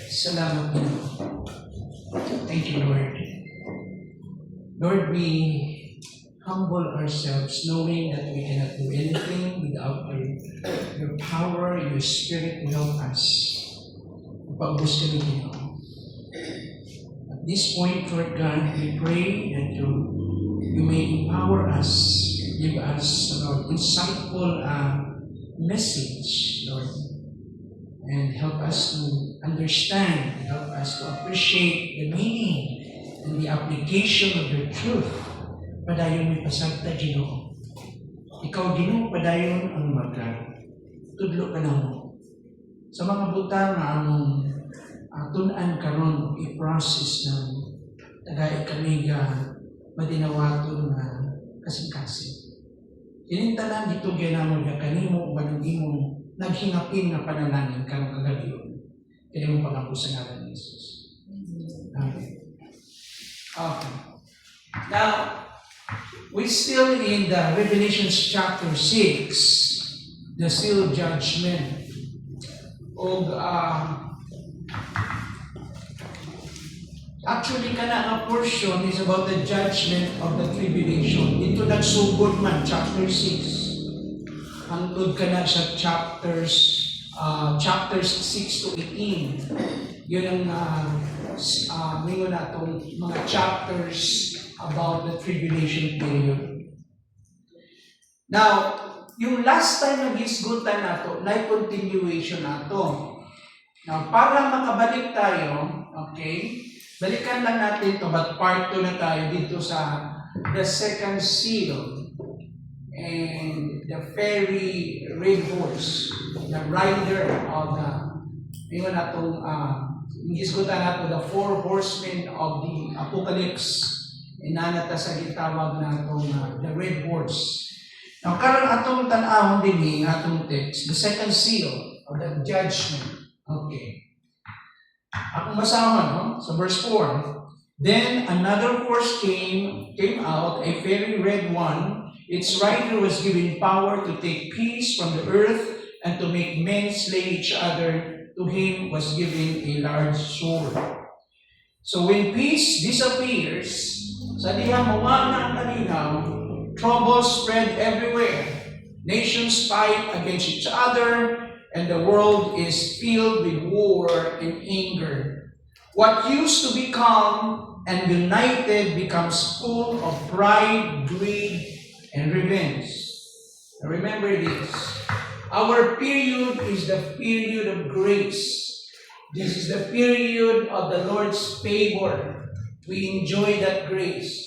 Salamat Panginoon. Thank you, Lord. Lord, we humble ourselves knowing that we cannot do anything without your power, your Spirit to help us. Paubos kami, Panginoon. At this point, Lord God, we pray that you may empower us, give us, Lord, insightful message, Lord, and help us to understand, help us to appreciate the meaning and the application of your truth. Padayon may pasagta, Ginoo. Ikaw, Ginoo, padayon ang tudlo ka na mo. Sa mga butang na among tunan karon i-process ng tagay kami madinawaton na kasing-kasing. Kinintanan dito ginamon na kanimo ba ng imong naghingapin na panalangin karong kagabi. Kaya mo pag sa ngalan ni Jesus. Amen. Okay. Now, we're still in the Revelation chapter 6, the seal judgment. Actually, kana portion is about the judgment of the tribulation. Ito nagsugod man, chapter 6. Hangtod kana sa chapters 6 to 18. Yun ang mingo na itong mga chapters about the tribulation period. Now, yung last time na gisgutan nato, na continuation nato. Now, para makabalik tayo, okay, balikan lang natin ito, but part 2 na tayo dito sa the second seal and the fiery red horse, the rider of the, mingo na itong, gisgutan nato, the 4 horsemen of the apocalypse. Inanata sa gitawag na itong the red horse. Now, karon atong tan-awon din atong text, the second seal of the judgment. Okay. Akong masama, no? So verse 4. Then another horse came out, a very red one. Its rider was given power to take peace from the earth and to make men slay each other. To him was given a large sword. So when peace disappears, sa diha mawala ang kalinaw, trouble spread everywhere. Nations fight against each other, and the world is filled with war and anger. What used to be calm and united becomes full of pride, greed, and revenge. Now remember this. Our period is the period of grace. This is the period of the Lord's favor. We enjoy that grace.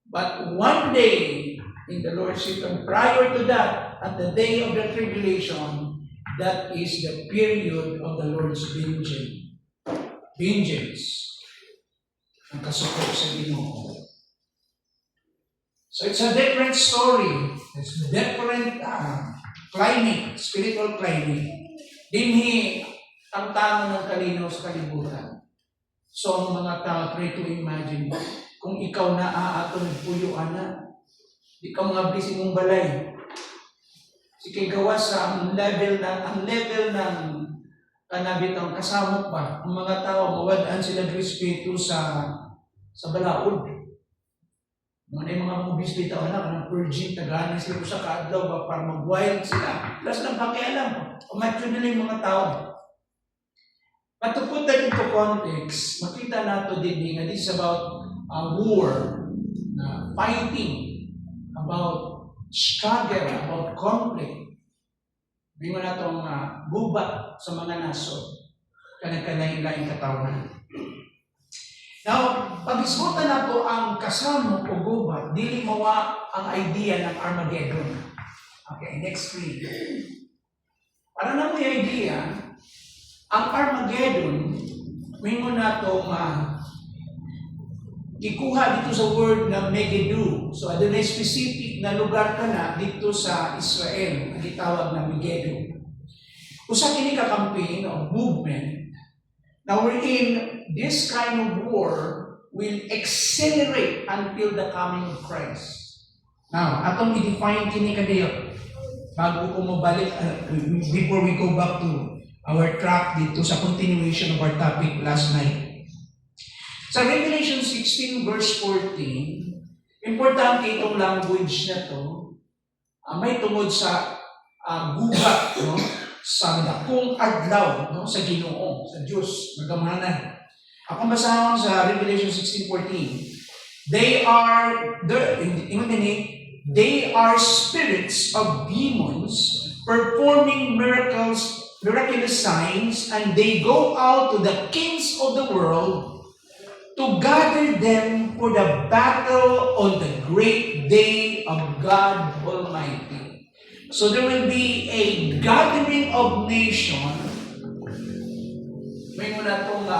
But one day, in the Lord's kingdom, prior to that, at the day of the tribulation, that is the period of the Lord's vengeance. Ang kasuko sa Ginoo. So it's a different story. It's a different climate, spiritual climate. Dinhi ang tama ng kalinaw sa kalibutan. So ang mga tao, try to imagine, kung ikaw na ato nagpuyuan na, di ka mga blessing mong balay. Sige gawas sa ang level ng kanabitang kasamok pa. Ang mga tao, mawadaan sila ng respeto sa balaod. Mga movies dito, kanang virgin, tagahanan sila sa kaadlaw para mag-wild sila. Plus lang pakialam, umatyo nila yung mga tao. But to put that into context, makita nato din nga this is about war, fighting, about struggle, about conflict. Bingo na itong gubat sa mga naso, kanagkalain-lain katawan. Now, pag-isgutan na po ang kasamo o gubat, dili mawa ang idea ng Armageddon. Okay, next read. Para na mo yung idea, ang Armageddon, may mo na itong ikuha dito sa word na Megiddo. So, adun na specific na lugar ka na dito sa Israel, ang itawag na Megiddo. Usa kini ka campaign o movement na wherein this kind of war will accelerate until the coming of Christ. Now, atong i-define kini kadayo. bago ko mabalik, before we go back to our track dito sa continuation of our topic last night. Sa Revelation 16 verse 14, importante itong language na to, may tungod sa gubat, no? Sa dakong adlaw, no? Sa Ginoo, sa Diyos, nagamanan. Ako basahan sa Revelation 16:14. They are spirits of demons performing miraculous signs, and they go out to the kings of the world to gather them for the battle on the great day of God Almighty. So there will be a gathering of nations. May muna itong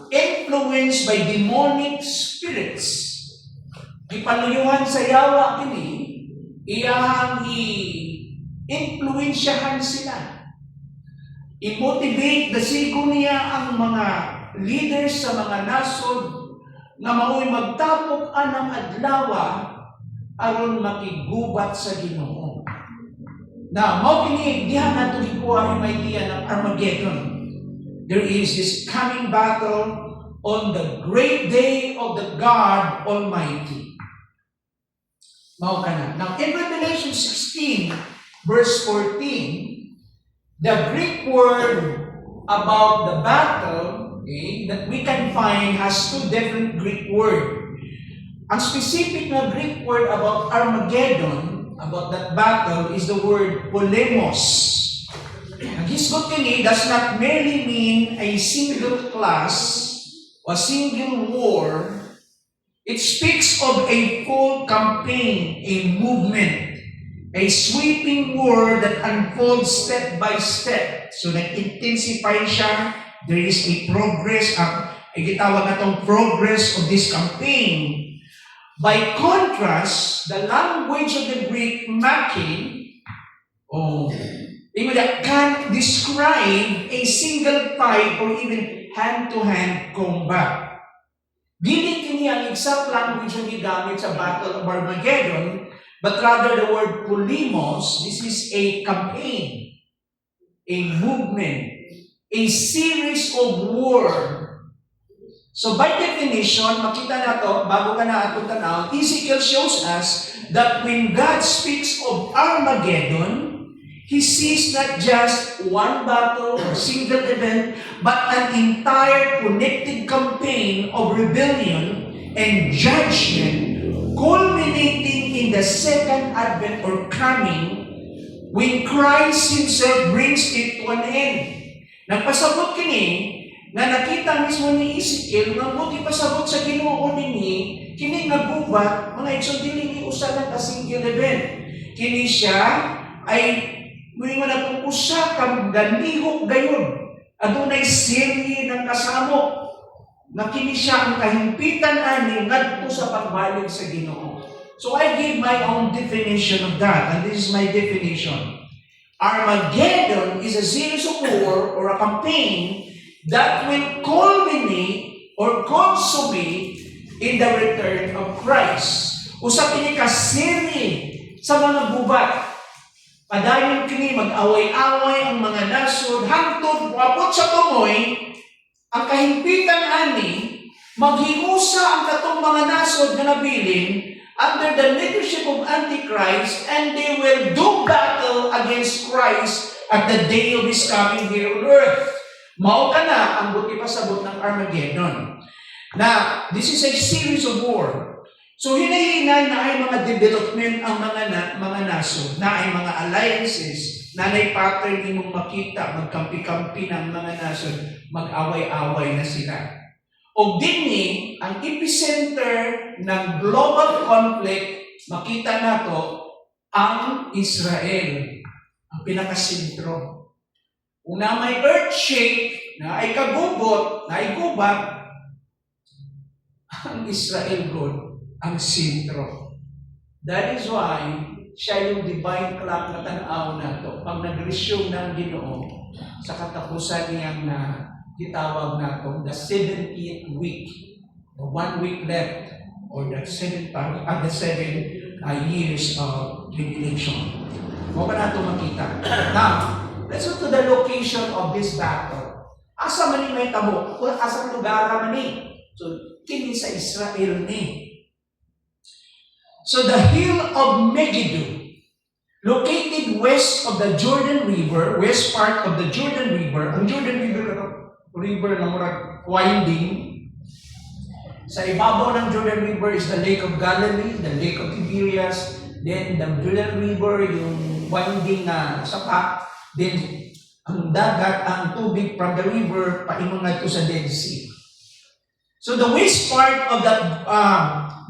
influenced by demonic spirits. Ipaluyuhan sa yawa kini, iyahang i-influensyahan sila. I-motivate dasigo niya ang mga leaders sa mga nasod na mao'y magtapok anang adlawa aron makigubat sa Ginoo. Na mao kini diha nato gikuha ang idea ng Armageddon. There is this coming battle on the great day of the God Almighty. Mao kana. Now in Revelation 16 verse 14, the Greek word about the battle, that we can find has two different Greek words. Ang specific na Greek word about Armageddon, about that battle, is the word polemos. Ang hisgot kini does not merely mean a single class or single war. It speaks of a full campaign, a movement, a sweeping war that unfolds step by step. So nag-intensify siya. There is a progress, ay gitawag na itong progress of this campaign. By contrast, the language of the Greek maki, can't describe a single fight or even hand-to-hand combat. Dili kini ang exact language yung gigamit sa Battle of Armageddon, but rather the word polemos. This is a campaign, a movement, a series of war. So by definition, makita na to, bago ka na atong tanaw, Ezekiel shows us that when God speaks of Armageddon, He sees not just one battle or single event, but an entire connected campaign of rebellion and judgment, culminating in the second advent or coming, when Christ Himself brings it to an end. Nagpasabot kini, na nakita mismo ni Ezekiel, nga buti pasabot sa Ginoo nini, kini nagubat, mga igsoon dili ni usa lang ka single event. Kini siya ay Muingon na kung usa kang ganihok gayon, adunay serye ng kasamo, na kini siya ang kahimpitan ani ngadto sa pagbalik sa Ginoo. So I give my own definition of that, and this is my definition. Armageddon is a series of war or a campaign that will culminate or consummate in the return of Christ. Usa kini ka serye sa mga gubat. Padayon kini mag-away-away ang mga nasod hangtod moabot sa tumoy ang kahimpitan ani maghiusa ang katong mga nasod nga nabilin under the leadership of Antichrist, and they will do battle against Christ at the day of His coming here on earth. Mao kana ang buti pasabot ng Armageddon. Na this is a series of war. So hinahinay na ay mga development ang mga nasod, na ay mga alliances, na ay pattern imong makita, magkampi-kampi ng mga nasod, mag-away-away na sila. O dinhi, ang epicenter ng global conflict, makita nato ang Israel, ang pinakasentro. Una may earthshake, na ay kagugot, na ay gubat, ang Israel God ang sentro. That is why siya yung divine clock na tanaw na ito. Pag nag-resume ng Ginoo sa katapusan niyang na gitawag na ito, the 70th week, the 1 week left, or the 7 years of tribulation. Mo ba nato makita? Now, let's go to the location of this battle. Asa man ni may tabo? Kung asa lugar man ni? So, kini sa Israel ni. So, the hill of Megiddo, located west of the Jordan River, west part of the Jordan River, ang Jordan River na murag winding. Sa ibabaw ng Jordan River is the Lake of Galilee, the Lake of Tiberias, then the Jordan River, yung winding na sapa, then ang dagat, ang tubig from the river, paingon na ito sa Dead Sea. So the west part of the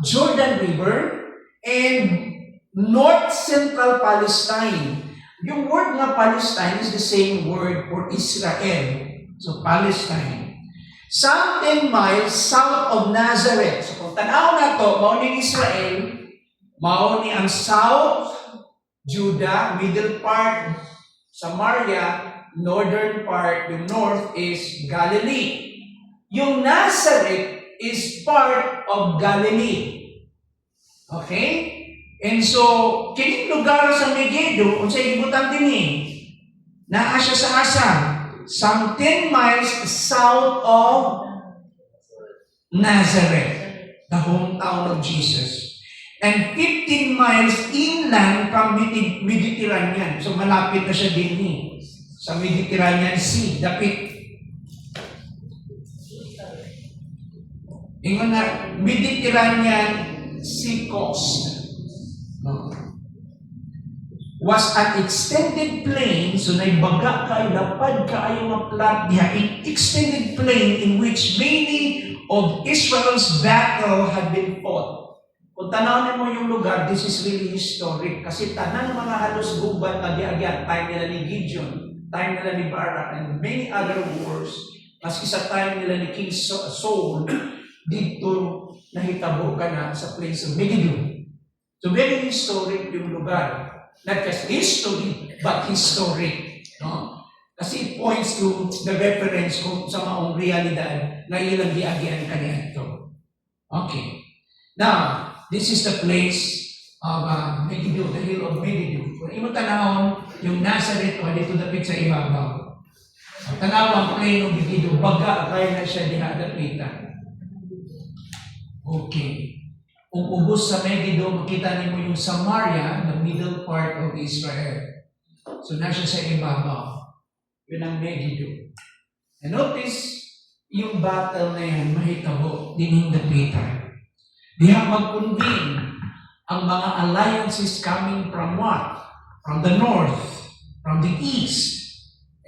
Jordan River and north central Palestine. Yung word nga Palestine is the same word for Israel. So Palestine. Some 10 miles south of Nazareth. So kung tanaw na to, mao ni Israel, mao ni ang South Judah, middle part Samaria, northern part, yung north is Galilee. Yung Nazareth is part of Galilee. Okay? And so, kining lugar sa Megiddo, kung sa ibutan din naa siya sa asa, some 10 miles south of Nazareth, the hometown of Jesus. And 15 miles inland from Mediterranean. So malapit na siya din sa Mediterranean Sea, dapit. Ingon na, Mediterranean Sea coast. Was an extended plain, so naibaga kayo, lapad kayo nga plat niya, an extended plain in which many of Israel's battle had been fought. Kung tanawin mo yung lugar, this is really historic. Kasi tanan mga halos gubat na diagyan, time nila ni Gideon, time nila ni Barak, and many other wars, maski sa time nila ni King Saul, dito nahitabo ka na sa place of Megiddo. So very historic yung lugar. Not just history, but historic. No? Kasi it points to the reference kung sa maong realidad na ilang diagyan ka nito. Okay. Now, this is the place of Megiddo, the hill of Megiddo. Kung imo tanawon, yung Nazareth o dito dapit sa ibabaw. Ang tanawang plain of Megiddo, baga kaya na siya dihadapitan. Okay. Kung ubos sa Megiddo, makita niyo yung Samaria, the middle part of Israel. So, nasa sa ibabaw. Yun ang Megiddo. And notice, yung battle na yan, mahitabo, dinindapitan. Diha mag-convene ang mga alliances coming from what? From the north, from the east,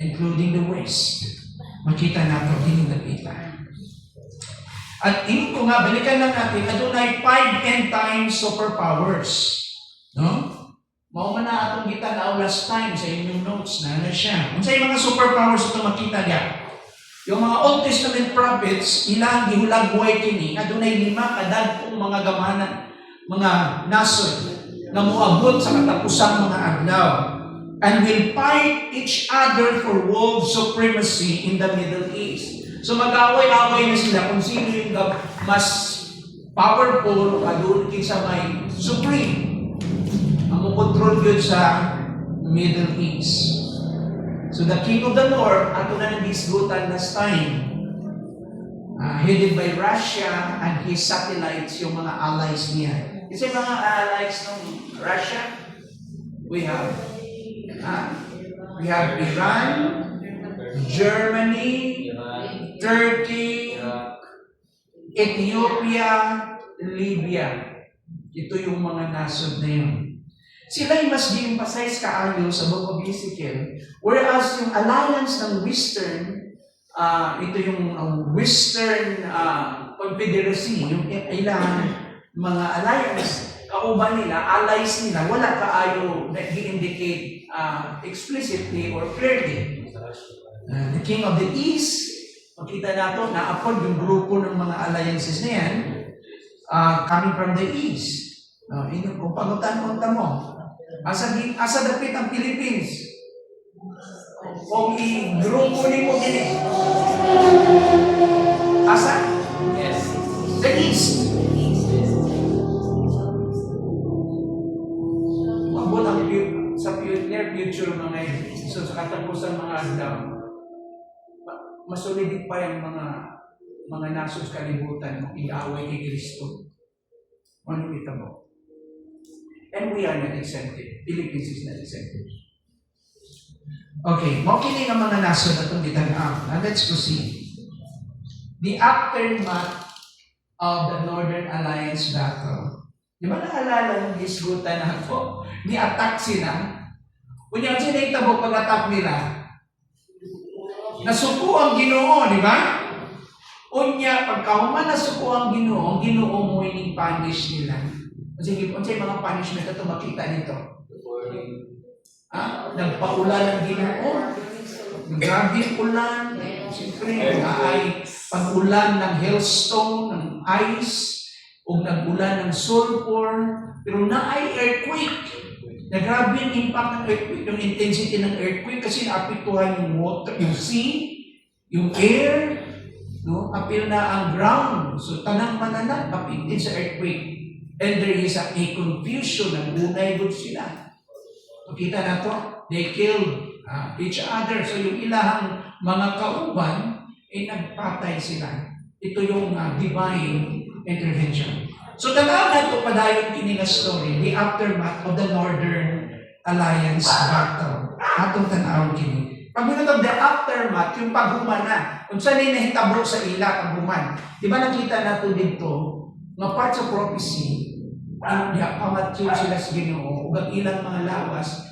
including the west. Makita natin dinindapitan. At ini ko nga, balikan lang natin, adunay 5 end times superpowers. No? Mao man na atong gitanaw last time sa inyong notes na siya. Kung sa mga superpowers ito makita niya, yung mga Old Testament prophets, ilang gihulagway kini, adunay 5 kadagkong mga gamanan, mga nason, na moabot sa katapusang mga adlaw, and will fight each other for world supremacy in the Middle East. So mag-away-away na sila kung sino yung mas powerful adun kinsa may supreme. Ang control yun sa Middle East. So the king of the north, ato na nag-isgutan last time, headed by Russia and his satellites, yung mga allies niya. Kasi mga allies ng Russia, we have Iran, Germany, Turkey, Ethiopia, Libya. Ito yung mga nasod na yun. Sila yung mas di-emphasize kaayo sa Book of Ezekiel. Whereas yung alliance ng Western, ito yung Western Confederacy, yung ilang mga alliance, kauban nila, allies nila, wala kaayo na i-indicate explicitly or clearly. The King of the East, makita nato na upon yung grupo ng mga alliances na yan, coming from the East. Kung pangutan-unta mo, asa dapit ang Philippines? Kung i-grupo ni mo din, asa? Yes. The East. katapusan mga adlaw, masulidip pa yung mga nasod sa kalibutan mo, i-away kay Kristo. Ano kita mo? And we are not exempted. Philippines is not exempted. Okay, makinig ang mga nasod na itong gitan-aw. Now let's proceed. The aftermath of the Northern Alliance battle. Di ba naalala ng gisgutan na ito? Ni-attack sila. Kunya, sinita mo pag-attack nila. Nasuko ang Ginoo, di ba? Unya, pagkahuman nasuko ang Ginoo mo ini-punish nila. Sige, kung sa'yo mga punishment ito, makita nito. Nagpaulan ng Ginoo. Grabe yung ulan. Siyempre, ay pag-ulan ng hailstone, ng ice, o nag-ulan ng sulfur, pero na ay earthquake. Grabe yung impact ng earthquake, yung intensity ng earthquake, kasi naapektuhan yung water, yung sea, yung air, no? Apil na ang ground. So, tanang mananap, apektin sa earthquake. And there is a confusion, nagunay doon sila. So, kita na to, they killed each other. So, yung ilahang mga kauban, nagpatay sila. Ito yung divine intervention. So, tanaw na ito padayon kini nga story, the aftermath of the Northern Alliance battle. Atong tanaw kini. Pag minutog the aftermath, yung paghuman na. Kung saan nahitabo sa ila, paghuman. Di ba nakita na ito dito, nga part sa prophecy, pamatyo sila sa Ginoo, ug ang ilang mga lawas,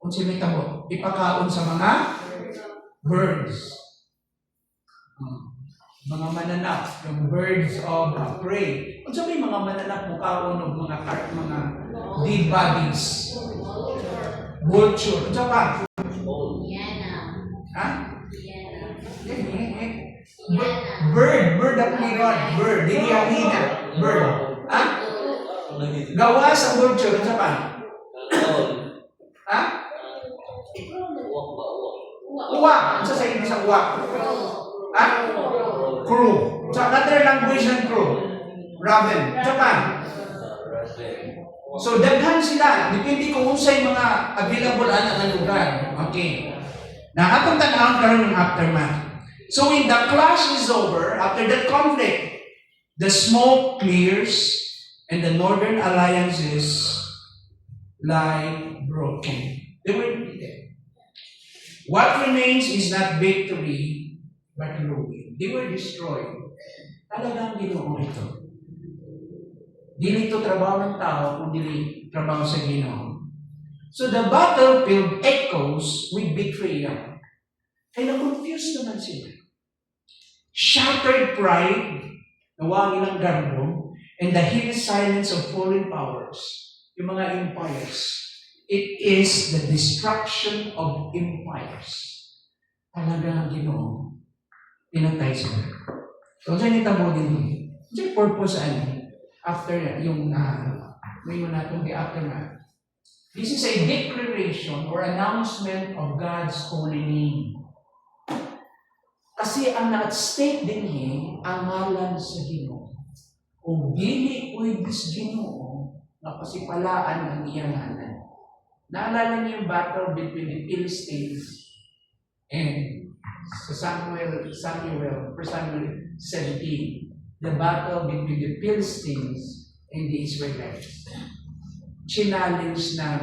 kung sila tabo, ipakaon sa mga birds. Mga mananap, yung birds of prey. Kung sabi mga mananap mo kaon o mga dead bodies. Vulture. Kung sabi pa? Ha? Bird ang meron. Bird. Hindi ang hina. Bird. Ha? Gawa sa vulture. Kung sabi pa? Ha? Uwak. Kung sabi sa uwak? Ha? Crow. So, another language ng crow. Raven. Japan. So, daghan sila. Depende kung unsay mga available na lugar. Okay. Nakatong tanawang karon ng aftermath. So, when the clash is over, after that conflict, the smoke clears and the Northern Alliances lie broken. They will be there. What remains is not victory, but ruin. They were destroyed. Talagang Ginoo ito. Dili ito trabaho ng tao, kung dili trabaho sa Ginoo. So the battlefield echoes with betrayal. Kaya na-confused naman sila. Shattered pride, nawagin ng garbo, and the hidden silence of foreign powers, yung mga empires. It is the destruction of empires. Talagang Ginoo. Pinatay sila. So, dyan itamo din. Dyan purpose after yung ngayon natin the aftermath. This is a declaration or announcement of God's holy name. Kasi ang na-at-stake din ang ngalan sa Ginoo. Kung dili pwedis Ginoo, napasipalaan ang iyang ngalan. Naalala niyo yung battle between the Philistines and Samuel 17, the battle between the Philistines and the Israelites. Challenge ng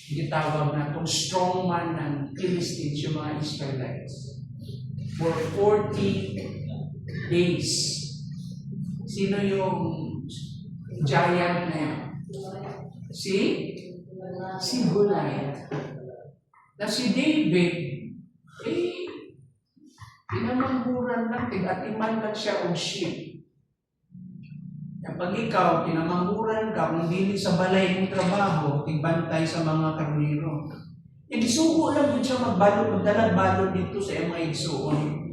gitawag na itong strongman ng Philistines, yung mga Israelites. For 40 days. Sino yung giant na yun? Si Goliath. Na si David, pinamanghuran lang, tig-atiman lang siya o sheep. Pag ikaw, pinamanghuran ka, kung dili sa balay mong trabaho, tigbantay sa mga karnero. Igsuko lang din siya magdalag balon dito sa mga igsuon.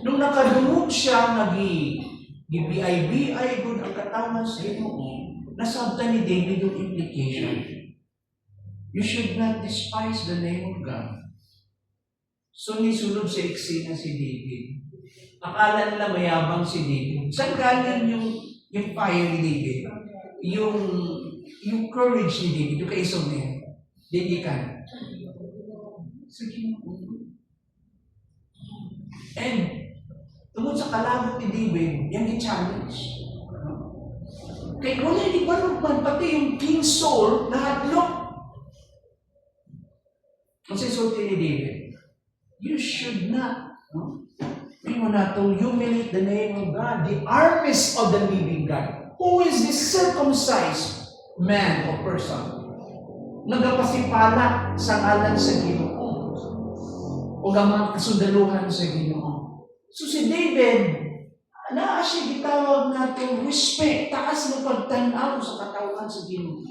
Nung nakadungog siya, nag-BI-BI, good ang katawan sa Ginoo, nasabta ni David yung implication. You should not despise the name of God. So, nisulod sa eksena si David. Akala nila mayabang si David. Saan galing yung fire ni David? Yung courage ni David, yung kaisong niya. Dedikan. sa Ginoo. And tungod sa kalabot ni David, yan i-challenge. Kaya wala ni Barog man, pati yung King Saul, nahadlok. Ang sisulti ni David, you should not, hindi mo na to humiliate the name of God, the armies of the living God. Who is this circumcised man or person? Nagapasipala sa ngalan sa Ginoo o ang mga kasundaluhan sa Ginoo. So si David, naa siya gitawag nato respect, taas ng pagtanaw sa katawan sa Ginoo.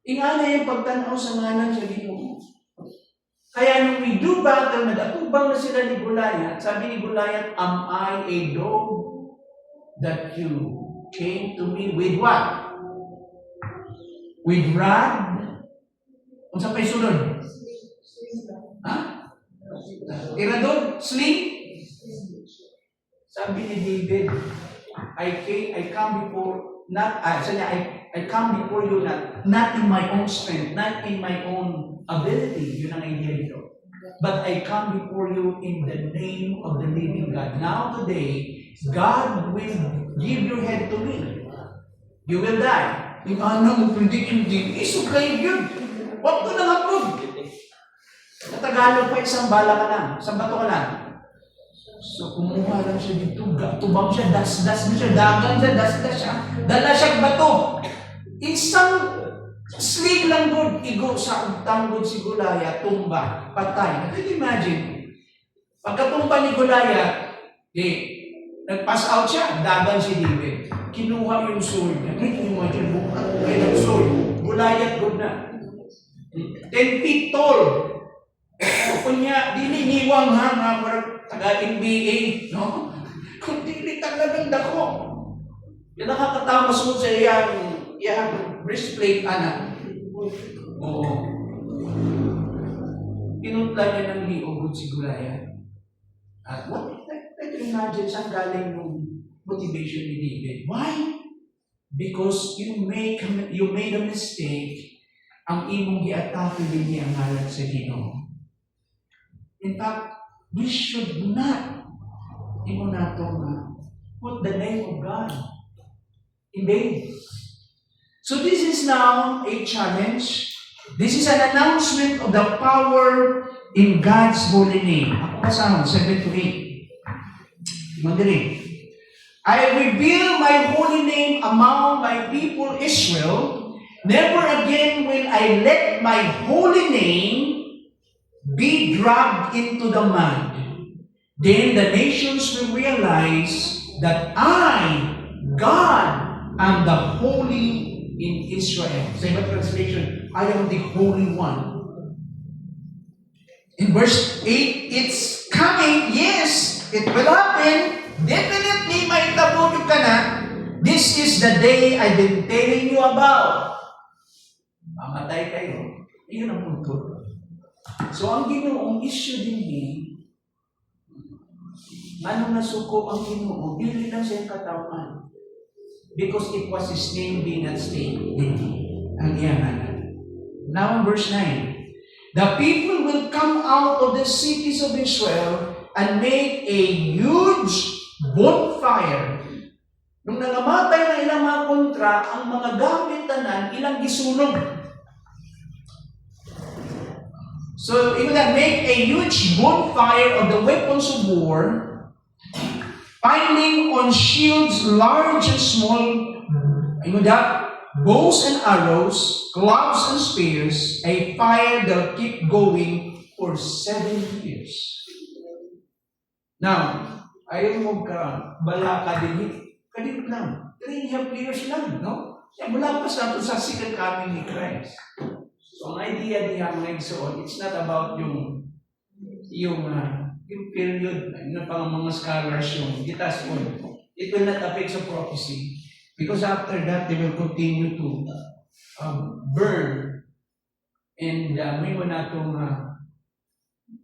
Ingana yung pagtanaw sa ngalan sa Ginoo. Kaya nung we do battle, nag-atubang na sila ni Goliath. Sabi ni Goliath, am I a dog that you came to me with what? With rod? Kung saan pa'y sunod? Ha? Tirador? Sling? Sabi ni David, I come before, I come before you not in my own strength, not in my own ability. Yun ang idea dito. But I come before you in the name of the living God. Now today, God will give your head to me. You will die. Yung anong prediction din, isuklay yun. Huwag ko nang approve. Sa Tagalog pa, isang bala ka lang. Isang bato ka lang. So, kumuha lang siya dito. Tubang siya, das-das siya, dagan siya, das-das siya. Dala siyang bato. Isang sling lang good, igo sa tanggod si Goliath, tumba, patay. Can you imagine? Pagkatumba ni Goliath, nag-pass out siya, dagan si David. Kinuha yung sword. Can you imagine? Bukat kayo ng sword. Goliath good na. 10 feet tall. Kunya, dininiwang nga, taga-NBA, no? Kung dili talagang dako. Yan nakakatawa sunod sa iyang breastplate, anak. Oo. Pinutla niya ng liogod si Goliath. At try to imagine saan galing yung motivation ni David. Why? Because you made a mistake, ang imong giatake din niya ang ngalan sa Ginoo. In fact, we should not put the name of God in vain. So this is now a challenge. This is an announcement of the power in God's holy name. Ako kasama, 7 to 8. Madali. I reveal my holy name among my people Israel. Never again will I let my holy name be dragged into the mud. Then the nations will realize that I, God, am the holy in Israel. Same translation, I am the Holy One. In verse 8, it's coming, yes, it will happen. Definitely, maitabog ka na. This is the day I've been telling you about. Mamatay kayo. Iyon ang punto. So, ang Ginoong issue din ano nasuko ang Ginoo, dili lang siyang katawan. Because it was His name being at stake. Ang iyangan. Now, verse 9. The people will come out of the cities of Israel and make a huge bonfire. Nung nangamatay na ilang mga kontra, ang mga gamit tanan, ilang gisunog. So, it will make a huge bonfire of the weapons of war, piling on shields large and small, bows and arrows, clubs and spears, a fire that will keep going for 7 years. Now, ayaw mo ka, bala ka din, kadit lang. 3 years lang, no? Mula pa sa second coming ni Christ. So, ang idea niya, mga igsoon, it's not about yung period na pang mga scholars yung gitas mo. It will not affect sa prophecy. Because after that, they will continue to burn. And may mo na itong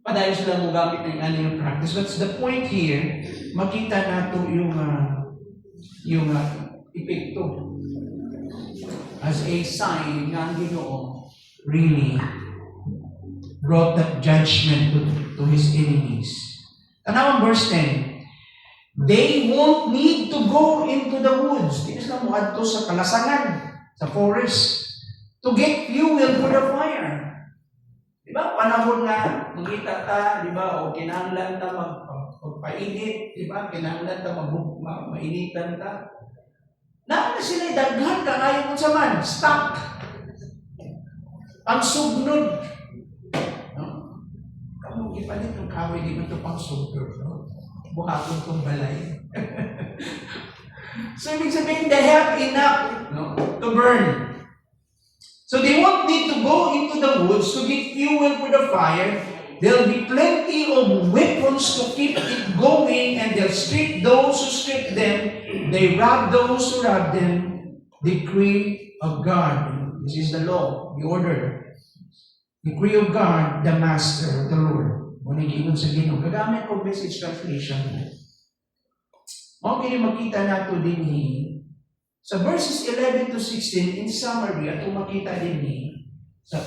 padayon sila mo gamit ng annual practice. But the point here, makita nato yung epekto as a sign na ang Ginoo really brought that judgment to his enemies. Tanaw ang verse 10. They won't need to go into the woods. Di na mo adto sa kalasangan, sa forest, to get fuel for the fire. Di ba? Panahon na, magkita ta, di ba? O kinahanglan ta magpainit, di ba? Kinahanglan ta mainitan ta. Na sila daghan kaayo mo sa man, stuck. Ang sugnod. No? Kamu ipalit ng kaway, di ba ito pang sugnod? No? Buhaton kong balay. So, ibig sabihin, they have enough, no, to burn. So, they won't need to go into the woods to get fuel for the fire. There'll be plenty of weapons to keep it going, and they'll strip those who strip them. They rob those who rob them. Decree of God. This is the law, the order. Decree of God, the Master, the Lord. Manigilon sa Ginoo. Gagamit ko Message translation. Okay, makita nato din sa verses 11 to 16, in summary, at makita din sa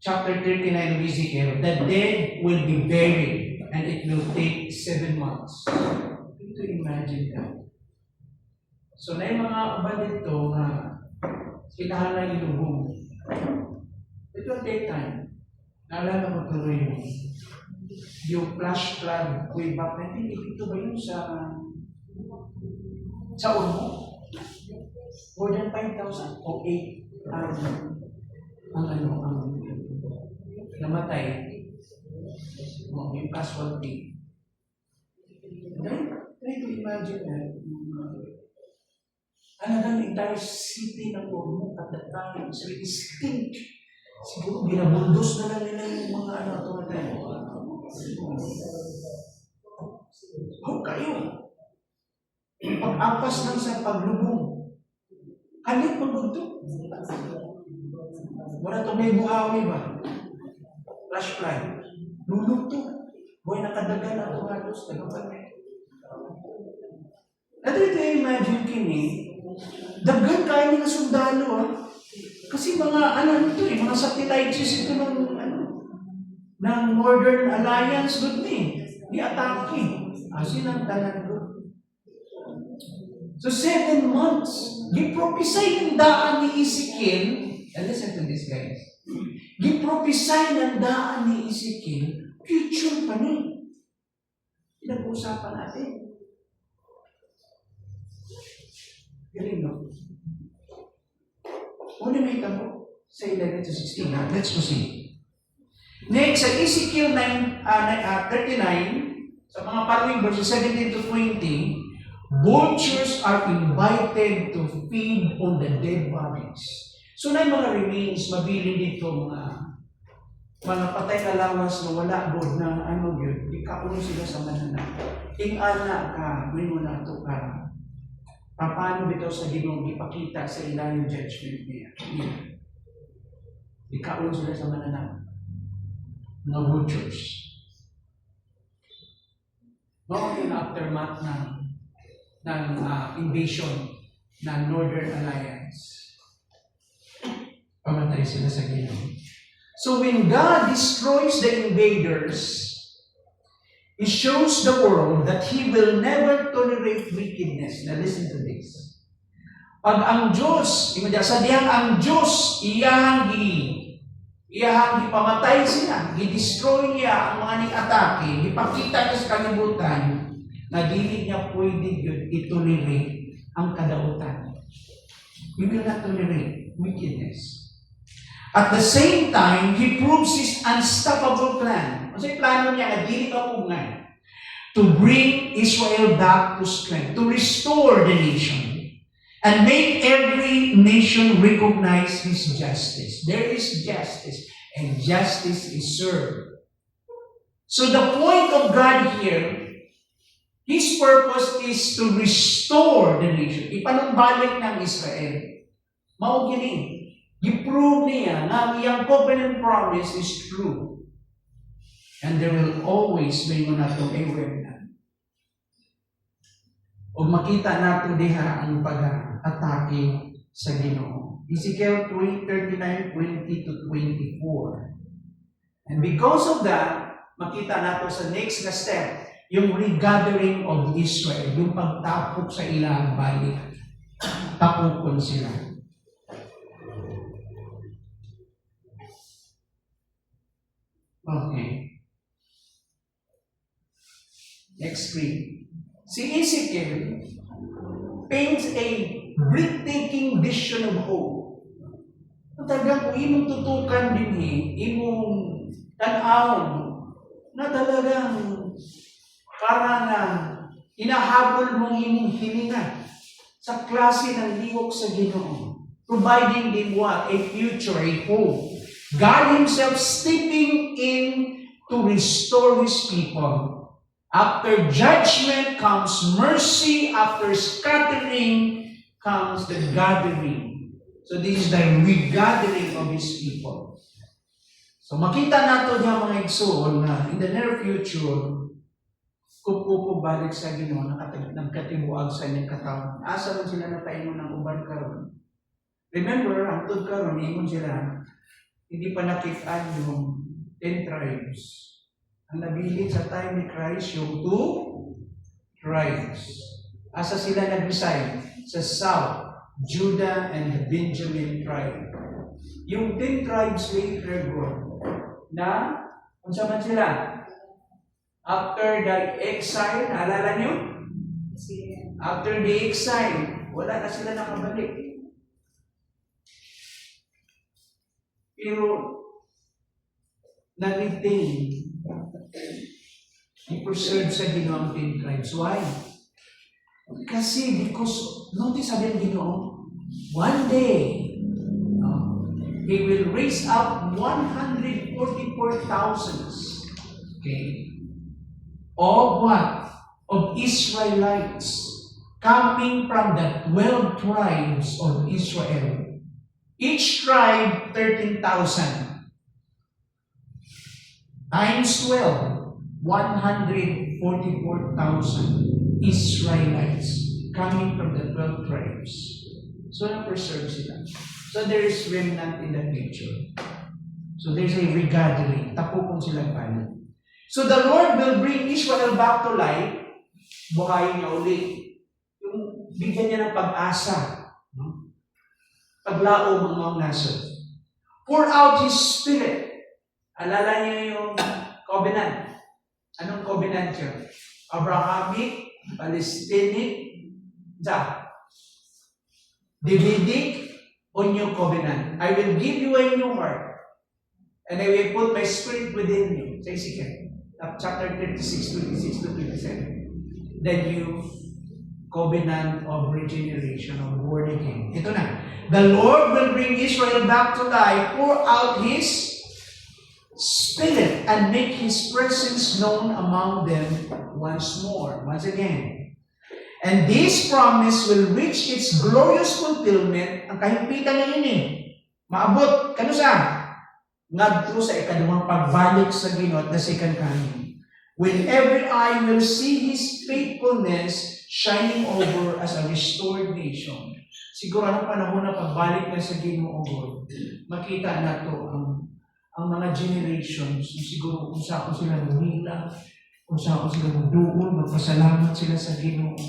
chapter 39 of Ezekiel, the dead will be buried and it will take 7 months. To imagine that. So, na yung mga uban dito na kinahalan ilubong. It will take time. Naalala mo tuloy yung flash flood way back. Hindi ito ba yun sa Ormo? More than 5,000 o 8 ang namatay. Yung casualty. Try to imagine that. Talagang entire city ng Ormo at that time. So it is stink. Siguro binabundos na lang nila yung mga ito na tayo. How kayo? Pag-apas lang sa paglubong. Kalit magbunto. Wala ito may buhawi ba? Flash flood. Lulog to. Buhay nakadagan na ito halos. Nato imagine kini, daghan kayo nila sundalo Kasi mga mga satellites ito ng Northern Alliance doon i-atake. Asin ang tanan doon. So 7 months, gipropisay ng daan ni Ezekiel, and listen to this guys, gipropisay ng daan ni Ezekiel, future pa nun. Pinag-uusapan natin. Galing, no? Una may tamo sa 11 to 16. Let's proceed. Next, sa Ezekiel 39, sa mga following verses 17 to 20, vultures are invited to feed on the dead bodies. So na yung mga remains, mabilin dito, mga patay na lawas na wala doon na yun, ikakulong sila sa manana. Ting-ana ka, gawin mo na ito ka. Paano bitaw sa Ginoo ipakita sa ilang judgment niya? Ikaon sila sa mananang. Mga vultures. Noong yung aftermath ng invasion ng Northern Alliance, pamatay sila sa Ginoo. So when God destroys the invaders, He shows the world that He will never tolerate wickedness. Now listen to this. Pag ang Diyos, sadyang ang Diyos, iyahang pamatay sila, i-destroy niya ang mga ni-atake, ipakita niya sa kalibutan, na dili niya pwede yun itolerate ang kadautan. We will not tolerate wickedness. At the same time, He proves His unstoppable plan. Kasi plano niya na dili kapungan to bring Israel back to strength, to restore the nation, and make every nation recognize His justice. There is justice, and justice is served. So the point of God here, His purpose is to restore the nation. Ipanumbalik ng Israel. Maugini. I-prove niya na iyang covenant promise is true. And there will always be mo natong remnant. O makita nato diha ang pag-atake sa Ginoo. Ezekiel 39:20 to 24. And because of that, makita nato sa next na step, yung regathering of Israel, yung pagtapok sa ilang balik. Tapukon sila. Okay. Next screen. Si Ezekiel paints a breathtaking vision of hope. Talagang kung imong tutukan din imong tanawon na talagang para na inahabol mong imong hininga sa klase ng liwok sa Ginoo, providing them what? A future, a hope. God Himself stepping in to restore His people. After judgment comes mercy, after scattering comes the gathering. So this is the regathering of His people. So makita nato niya mga igsoon na in the near future, kupo balik sa Ginoo, nagkatibuag sa inyong katawan. Asa man sila nataingon ng uban karon. Remember, hangtod karon, ingon sila, hindi pa nakitaan yung 10 tribes. Ang nabilin sa time ni Christ, yung 2 tribes. Asa sila nag-reside? Sa South, Judah and the Benjamin tribe. Yung 10 tribes later na, kung saan man sila? After the exile, naalala nyo? After the exile, wala na sila nakabalik. Pero, na-retain, i-preserve sa Ginoo ang 10 tribes. Why? Kasi, because, notice sabi ng Ginoo, one day, He will raise up 144,000. Okay? Of what? Of Israelites coming from the 12 tribes of Israel. Each tribe, 13,000. Times 12, 144,000 Israelites coming from the 12 tribes. So, na-preserve sila. So, there is remnant in the future. So, there's a regathering. Tapukon sila balik. So the Lord will bring Israel back to life, buhayin niya ulit. Yung bigyan niya ng pag-asa. Paglao ng mga nasod. Pour out His Spirit. Alala niyo yung covenant. Anong covenant yun? Abrahamic, Palestinic, Davidic, o new covenant. I will give you a new heart, and I will put my spirit within you. Sa Ezekiel. Chapter 36, 26 to 27. The new covenant of regeneration, of born again. Ito na. The Lord will bring Israel back to life, pour out His Spirit, and make His presence known among them once more. Once again. And this promise will reach its glorious fulfillment. Ang kahimpitan na yun maabot, kano sa? Ngadto sa ikaduhang pagbalik sa Ginoo at the second coming. When every eye will see His faithfulness shining over as a restored nation. Siguro anong panahon na pagbalik na sa Ginoo, makita na to ang mga generations, siguro kung saan sila lumita, kung saan sila magduol, magpasalamat sila sa Ginoo.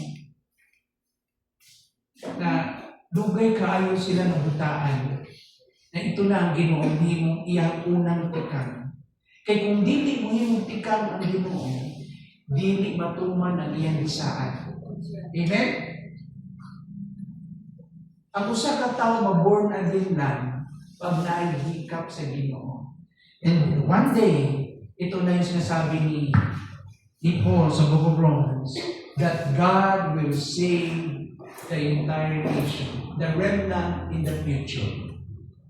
Na dugay kaayo sila nabutaan. Na ito na ang Ginoo, hindi mong iyang unang tikang. Kaya kung dili mo yung tikang ang Ginoo, dili matuman ang iyang lisaan. Amen? Ang usa ka tawo maborn again lang pag naihikap sa Ginoo. And one day, ito na yung sinasabi ni Paul sa Book of Romans, that God will save the entire nation, the remnant in the future.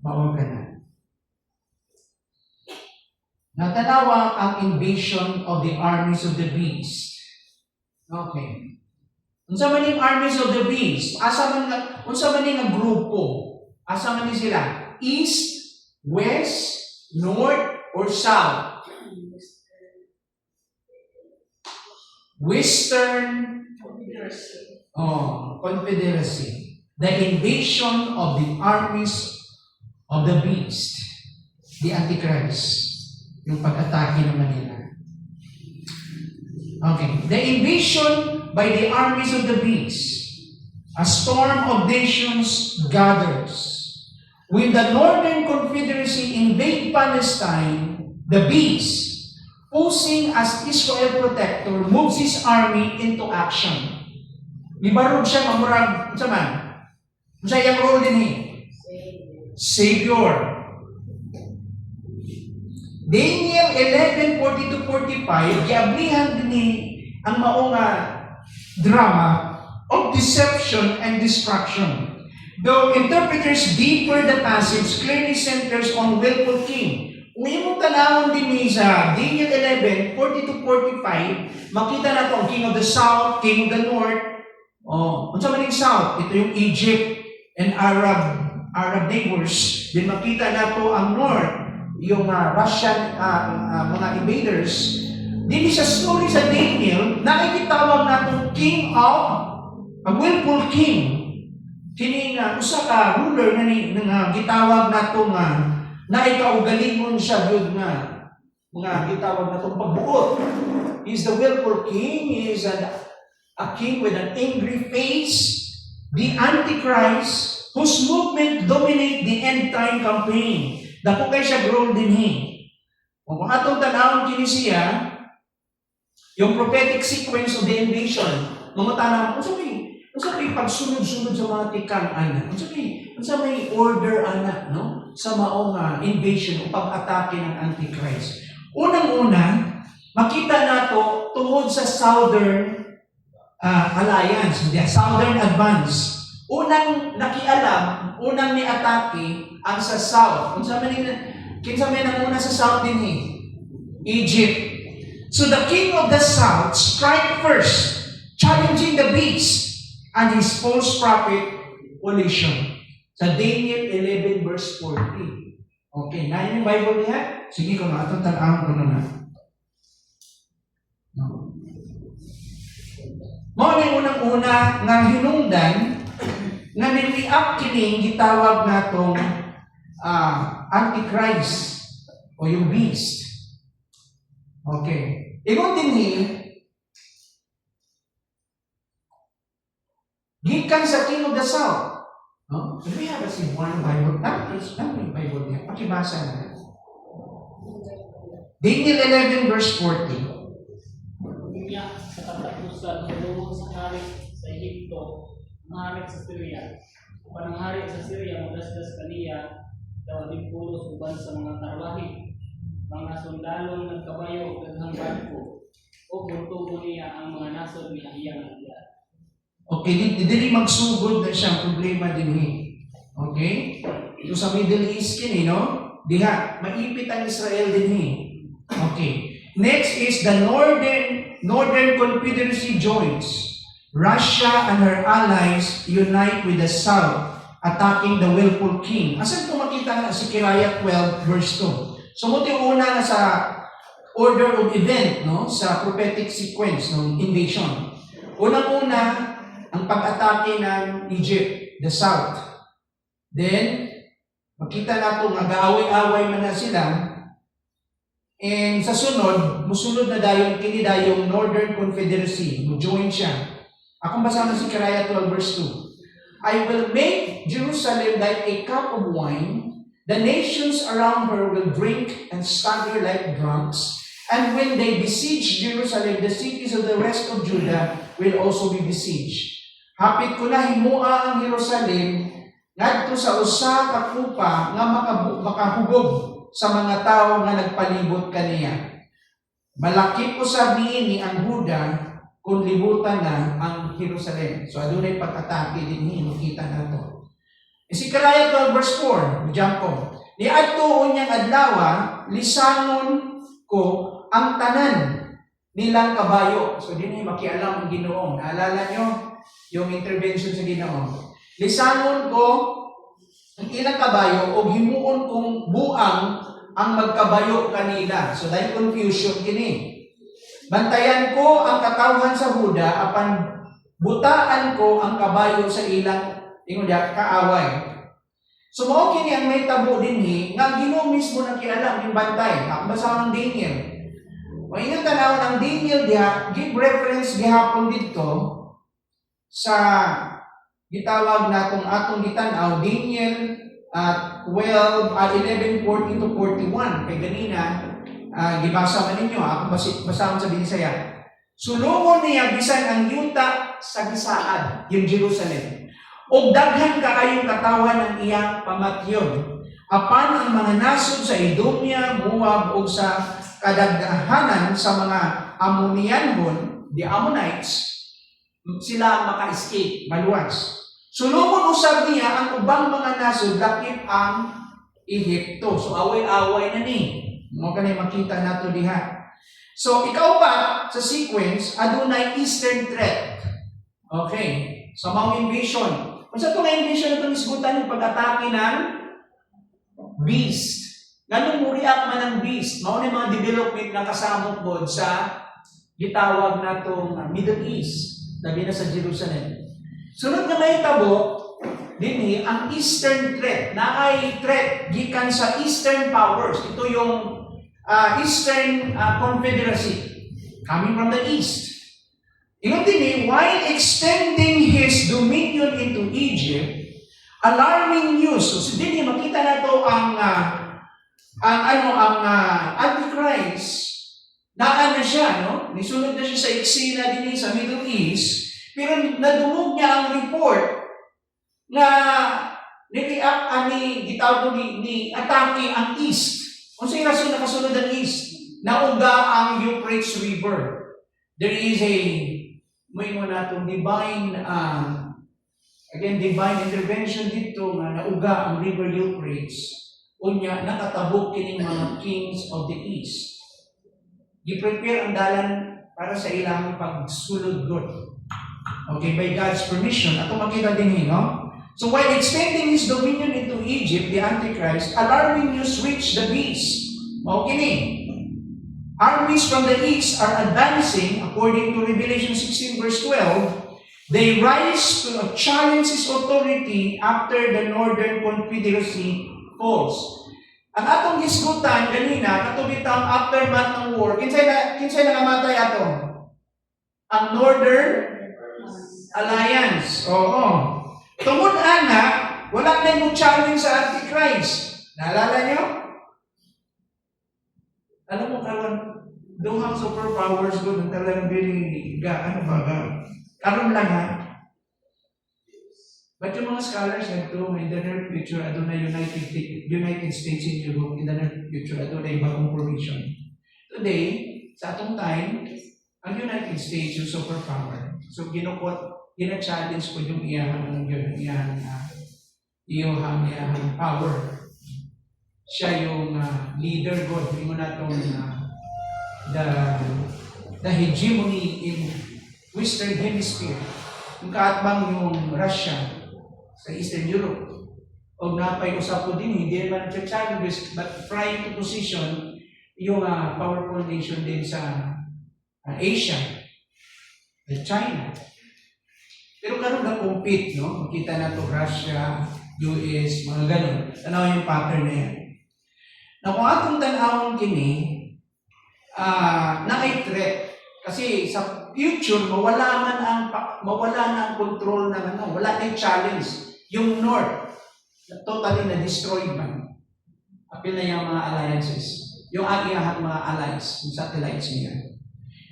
Mawaga na. Natanawa ang invasion of the armies of the beast. Okay. Unsa man yung armies of the beast? Unsa man yung grupo? Asa man sila? East, west, north, or south? Western Confederacy. The invasion of the armies of the beast, the Antichrist. yung pag-atake naman nila. Okay. The invasion by the armies of the beast. A storm of nations gathers. When the Northern Confederacy invade Palestine, the beast, posing as Israel protector, moves his army into action. Libarog siya mamurag, sa man? Sa iyang role din Savior. Daniel 11:40-45, giablihan din ang maunga drama of deception and destruction. Though interpreters deeper the passage clearly centers on willful king. Kung imong tanawon din sa Daniel 11:40-45, makita na ang king of the south, king of the north. Unsa man yung south? Ito yung Egypt and Arab neighbors. Then makita na ang north, yung Russian mga invaders. Dili sa story sa Daniel, nakikitawag natong king of a willful king. Kini nga usa ka ruler nga gitawag nato nga na ikaugalingon siya gyud nga gitawag natong pagbuot. He is the willful king. He is a king with an angry face, the Antichrist, whose movement dominate the end time campaign. Dako kay siya grown din kung atong tanawon kini siya, yung prophetic sequence of the invasion, mga tanang unsa may pagsunod-sunod sa mga tikang ana? Unsa may order ana, no? Sa maong invasion o pag-atake ng Antichrist. Unang-una, makita nato tungod sa Southern Alliance, the Southern Advance. Unang nakialam, unang ni-atake ang sa South. Kinsa may nanguna sa South din Egypt. So the king of the South strike first, challenging the beast and his false prophet coalition. Sa Daniel 11:40. Okay, na yung Bible niya? Sige ko na, atong tanawin ko na. Mao ni unang-una nga hinungdan nga ni-react kining gitawag natong Antichrist o yung beast. Okay. Ingon din gikan sa king of the south. No? So we have a one Bible. Yung Bible niya. Pakibasa na. Daniel 11:40. Niya sa katapusan tulong sa hari sa Ehipto, ang hari sa Syria. Ang hari sa Syria magdasdas kaniya daw pulos uban sa mga karwahi. Mga sundalong nagkabayo ug daghang barko. O buntugon niya ang mga nasod ni Ahiyang Ahiyang. Okay, dili magsugod na siya problema din Okay? So sa Middle East kini, no? Diha, maipit ang Israel din Okay. Next is the Northern Confederacy joins. Russia and her allies unite with the South, attacking the willful king. Asan ito makita na si Kiraya 12:2? So muti una na sa order of event, no? Sa prophetic sequence ng invasion. Unang-una, ang pag-atake ng Egypt, the south. Then, makita nato nga gaaway-away man na sila. And sa sunod, musunod na kini dayong Northern Confederacy, mo-join siya. Akong basa na si Kiraya 12:2. I will make Jerusalem like a cup of wine. The nations around her will drink and stagger like drunks. And when they besiege Jerusalem, the cities of the rest of Judah will also be besieged. Hapit ko na himua ang Jerusalem ngadto sa usa ka kupa nga makahubog sa mga tawo nga nagpalibot kaniya. Malaki po sabihin ni ang Huda kung libutan na ang Jerusalem. So adunay pag-atake din makita nato. Si Karaya 12:4, jump ko. Ni adto unyang adlaw, lisangon ko ang tanan nilang kabayo. So dinhi makialam ang Ginoo. Naalala nyo yung intervention sa Ginoo. Lisanon ko ang ilang kabayo o himuon kong buang ang magkabayo kanila. So dahil confusion kini. Bantayan ko ang katawhan sa Huda apan butaan ko ang kabayo sa ilang kaaway. So mao kini ang may tabo dinhi nga Ginoo mismo nakialam yung bantay. Ang basa ng Daniel. O inyong tanaw ng Daniel diha, give reference gihapon dito sa gitawag natong atong gitanaw Daniel at 11:40 to 41 kay ganina gibasa man ninyo ako basahon sa Binisaya. Sulungon niya bisan ang yuta sa gisaad yung Jerusalem. O daghan kaayong katawan ng iyang pamatyon. Apan ang mga nasod sa Edomia, Moab o sa kadaghanan sa mga Ammonianhon, the Ammonites, sila maka-escape, maluwas. Sulungon usab niya ang ubang mga nasod lakip ang Ehipto. So away-away na ni. Mo kanay makita nato diha. So ikaw pa sa sequence adunay eastern threat. Okay. So mao invasion. Unsa to nga invasion itong isgutan yung pag-atake ng beast. Ganun mo react man ang beast. Mao ni mga development na kasamok bod sa gitawag natong Middle East. Labi na sa Jerusalem. Sunod nga may tabo, dinhi ang eastern threat. Naay threat gikan sa eastern powers. Ito yung Eastern Confederacy coming from the east. Ingon dinhi, while extending his dominion into Egypt, alarming news. So dinhi makita nato ang Antichrist. Naan na siya, no? Nisunod na siya sa eksena dinhi sa Middle East. Pero nadungog niya ang report na ni-react ani gitawag ni atake ang east. Kung sa rason nakasunod ang east, nauga ang Euphrates River. There is may mo natong divine intervention dito nga nauga ang River Euphrates. Unya nakatabok kining mga kings of the east. Gi-prepare ang dalan para sa ilang pagsulod God. Okay, by God's permission. Ato makita din no? So while extending his dominion into Egypt, the Antichrist, alarming news reached the beast. Okay ni. Armies from the east are advancing, according to Revelation 16 verse 12. They rise to challenge his authority after the Northern Confederacy falls. Ang atong gisgutan ganina, katubitang aftermath ng war, kinsay nangamatay ato? Ang Northern Alliance. Oo. Tungod ana, wala na yung challenge sa Antichrist. Naalala nyo? Alam mo karon, duhang superpowers ko ng talagang karon lang ha. But yung mga scholars nagto, in the near future, adunay United States in Europe, in the near future, adunay bagong formation. Today, sa atong time, ang United States yung superpower. So, gina-challenge ko yung iyang power. Siya yung leader God. Hindi mo na itong the hegemony in Western Hemisphere. Yung kaatbang yung Russia sa Eastern Europe. O napay-usap ko din, hindi naman nag-challenge, but trying to position yung powerful nation din sa Asia, China. Pero karon na compete, no? Makita na to Russia, US, mga ganun. Tanaw yung pattern na yan. Na kung atong tanawon kini, na-threat. Kasi sa future, mawala na ang control ng wala na yung challenge. Yung North, totally na-destroyed man. Apil na yung mga alliances. Yung agiyahan mga allies, yung satellites niya.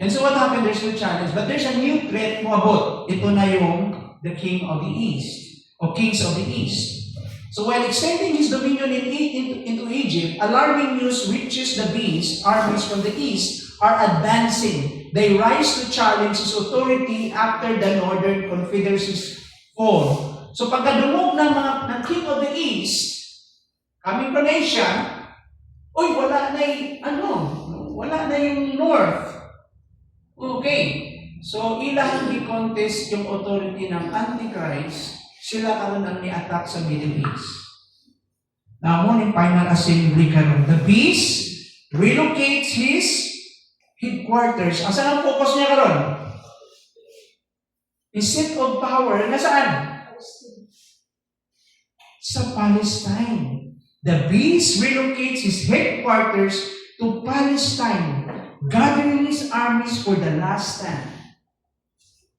And so what happened? There's no challenge. But there's a new threat mo abot. Ito na yung the king of the east. O kings of the east. So while extending his dominion into Egypt, alarming news reaches the beast. Armies from the east are advancing. They rise to challenge his authority after the Northern Confederacy's fall. So pagkadumog ng king of the east, coming from Asia, wala na yung north. Okay. So, ilang i-contest yung authority ng Antichrist, sila karon ang ni-attack sa Middle East. Now, mo ni final assembly karon. The beast relocates his headquarters. Ang saan ang focus niya karon? His seat of power, nasaan? Sa Palestine. The beast relocates his headquarters to Palestine, gathering his armies for the last stand.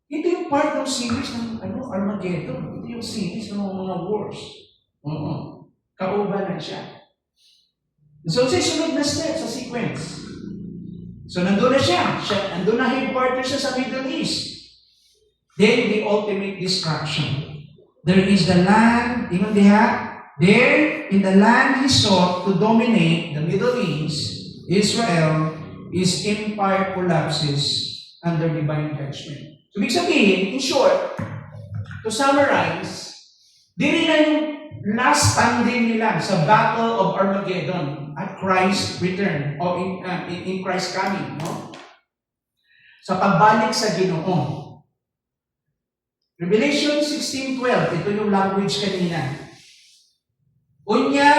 Ito yung part ng series ng Armageddon. Ito yung series ng mga wars. Kauban na siya. So, sunod na step sa sequence. So, nandun na siya. Nandun na headquarters siya sa Middle East. Then, the ultimate destruction. There is the land, even there, in the land he sought to dominate the Middle East, Israel, his empire collapses under divine judgment. So, ibig sabihin, in short, to summarize, dili na yung last standing nila sa Battle of Armageddon at Christ's return o in Christ's coming, no? Sa pagbalik sa Ginoo. Revelation 16:12, ito yung language kanina. Unya,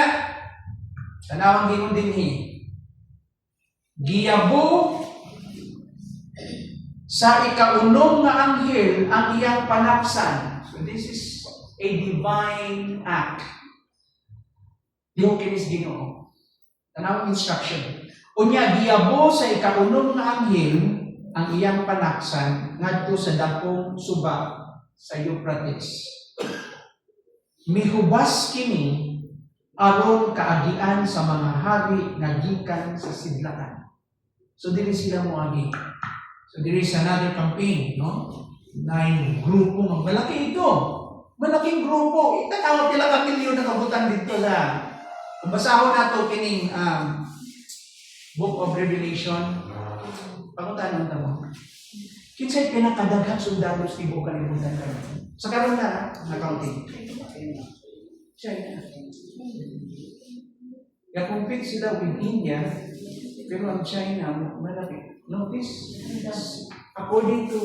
tanawang Ginoo dinhi. Giyabo sa ikaunom nga anghel ang iyang panapsan. So this is a divine act. Dihokinis Ginoo. Tanawang instruction. Unya, giyabo sa ikaunom nga anghel ang iyang panaksan ngadto sa dakong suba sa Euphrates. Mihubas kini aron kaagian sa mga hari nga gikan sa sidlakan. So dili sila moagi. So there is another campaign, no? 9 grupo, malaki ito. Malaking grupo. Itanawag nila ka milyon na kabutan dito sa. Kung basahon nato kining Book of Revelation, pangutan mo. Kinsay pinakadaghang sundalo sa tibuok kalibutan karon. Sa karon na counting. China. Compete sila with India, pero ang China malaki. Notice, according to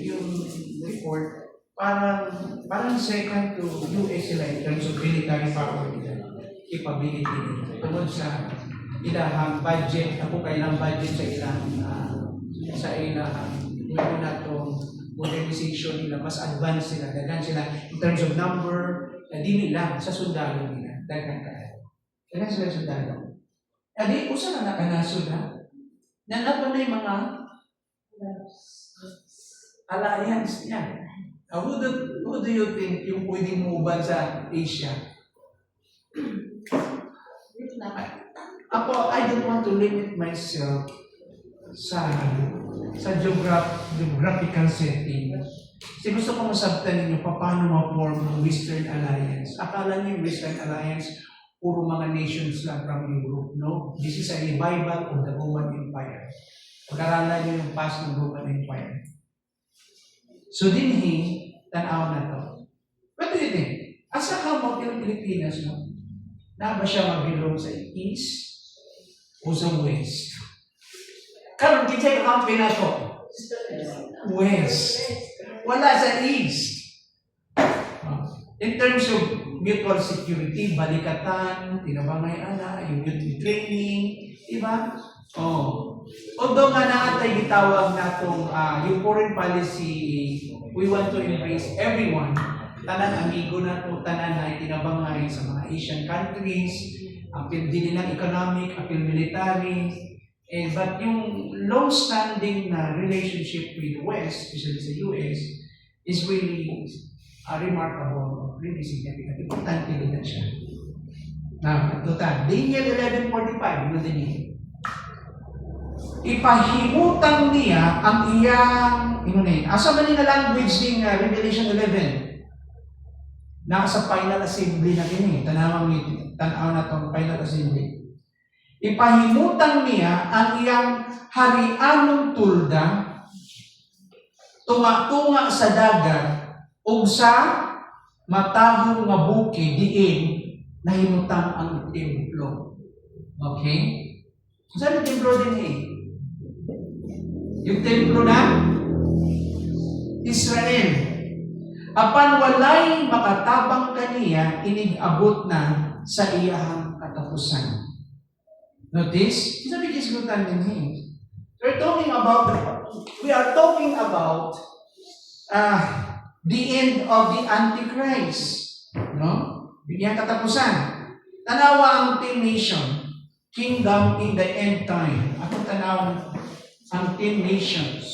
yung report, parang second to US sila in terms of military power nila, capability nila. Tungkol sa ilahang budget, ako kailang budget sa ilang ngayon na itong modernization nila, mas advanced sila, dagan sila in terms of number, dili lang sa sundalo nila, dagan kaya. Dagan sila sundalo. Adi, usa na nakanaso na, nanapa na yung mga alliance niya. Who do you think yung pwedeng muban sa Asia? Ako, I don't want to limit myself sa geographical setting. Kasi gusto ko masabtan ninyo paano ma-form ang Western Alliance. Akala niyo yung Western Alliance, puro mga nations lang from Europe, no? This is a revival of the Roman Empire. Pag-aralan niyo yung past ng Roman Empire. So dinhi, tanaw na to. What do you think? Asa ka mo yung Pilipinas, no? Na ba siya mabilong sa East o sa West? Karon kinsay ka kampi na to? West. Wala sa East. In terms of mutual security, balikatan, tinabangay ana, yung youth training, di ba? Although nga naatay gitawag natong yung foreign policy, we want to embrace everyone. Tanan amigo na to, tanan na itinabangay sa mga Asian countries, apil din ng economic, apil military. But yung long-standing na relationship with the West, especially sa US, is really remarkable, really significant. Importante din na siya. Total. Daniel 11:45, yun din yun. Ipahimutang niya ang iyang, asa man na language ng Revelation 11? Nasa final assembly na kini. Tanaw na itong final assembly. Ipahimutang niya ang iyang harianong tulda tunga-tunga sa dagat ug sa matahong nga bukid diin nahimutang ang templo. Okay? Saan ang templo din Yung templo na Israel. Apan walay makatabang kaniya inig-abot na sa iyahang katapusan. Notice, sabi gisgutan din we are talking about the end of the Antichrist. No? The Yan katapusan. Tanawa ang 10 nation, kingdom in the end time. Ako tanawa ang 10 nations.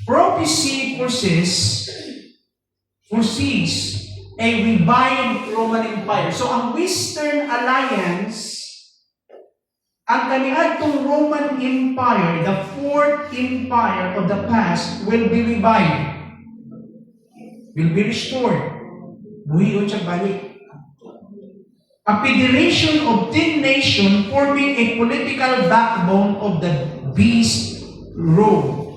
Prophecy foresees a revived Roman Empire. So ang Western Alliance, ang kaniadtong Roman Empire, the fourth empire of the past, will be revived. Will be restored. Buhiyon siya balik. A federation of 10 nations forming a political backbone of the beast Rome.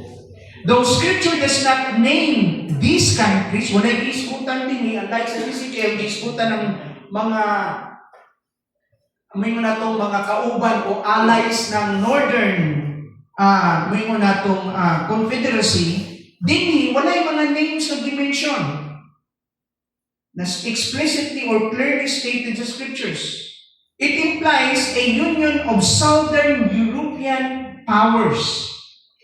Though Scripture does not name these countries, wala iskutan din unlike sa Ezekiel, iskutan ng mga may natong mga kauban o allies ng northern may natong confederacy, din wala yung mga names na dimension na explicitly or clearly stated sa Scriptures. It implies a union of Southern European powers,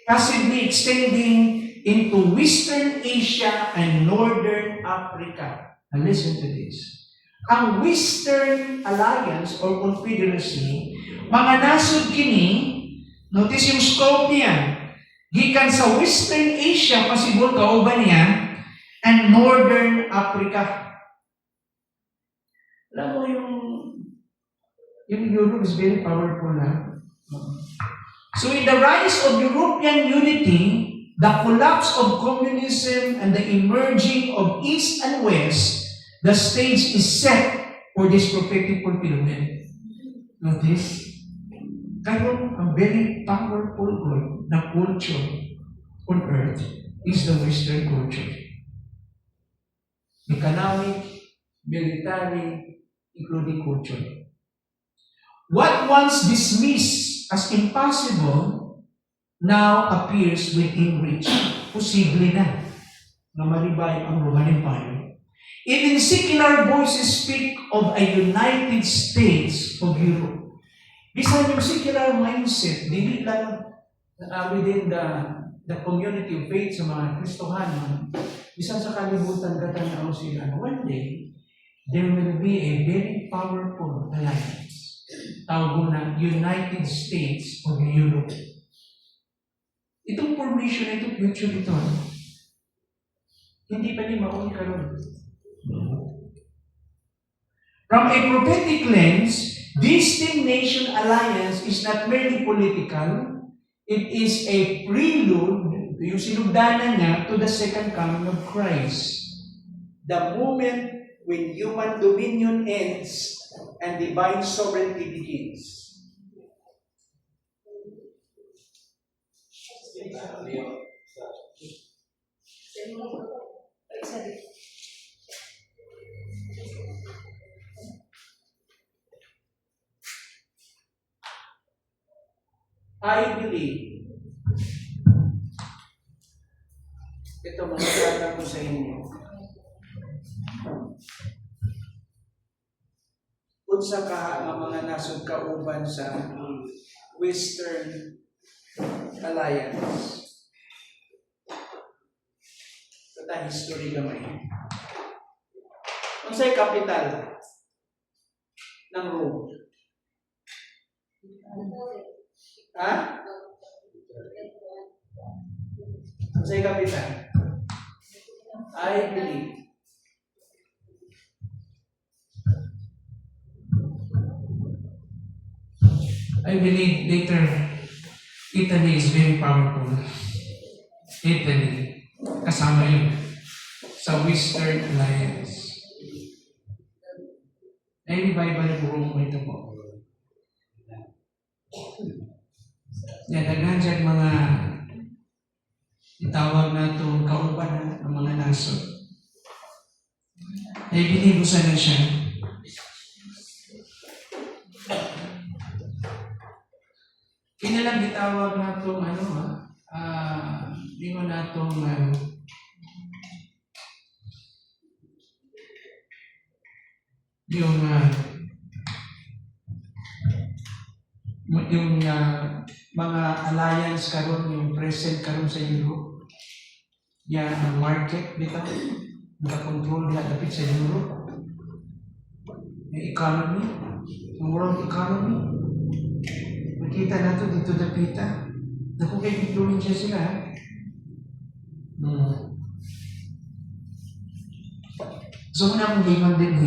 possibly extending into Western Asia and Northern Africa. And listen to this. Ang Western Alliance or Confederacy, mga nasod kini, notice yung scope niya, gikan sa Western Asia, pasibol kauban niya, and Northern Africa. Alam mo yung Europe is very powerful na. So in the rise of European unity, the collapse of communism and the emerging of East and West, the stage is set for this prophetic fulfillment. Notice, karon ang very powerful God na culture on earth is the Western culture. Economic, military, including culture. What once dismissed as impossible now appears within reach. Posible na ma-revive ang Roman Empire. Even secular voices speak of a United States of Europe. Bisan yung secular mindset, hindi lang within the community of faith sa mga Kristohanon, bisan sa kalibutan katanaw sila, one day, there will be a very powerful alliance. Tawag na United States of Europe. Itong formation, itong future ito, hindi pa niya mauni karon. From a prophetic lens, this 10-nation alliance is not merely political, it is a prelude, yung sinugdanan niya, to the second coming of Christ. The moment when human dominion ends and divine sovereignty begins. I believe, ito masasabi ko sa inyo, unsa ka ang mga nasod kauban sa Western Alliance. Ito history gamay. Unsay capital ng Rome? Ha? Unsay capital? I believe. I believe later Italy is very powerful. Italy, kasama yun sa Western Alliance. Ay revival po Rome ito po. Yan, daghan dyan mga itawag na itong kauban ng mga nasod. Ay binibusan na siya. Kinalang gitawag na itong di mo na itong yung mga alliance karon yung present karon sa Europe. Yan ang market dito, nakakontrol na dapit sa Europe. Yung economy, yung world economy. Makita na to dito dapita. Naku kay influensya sila. So, una kong gingon din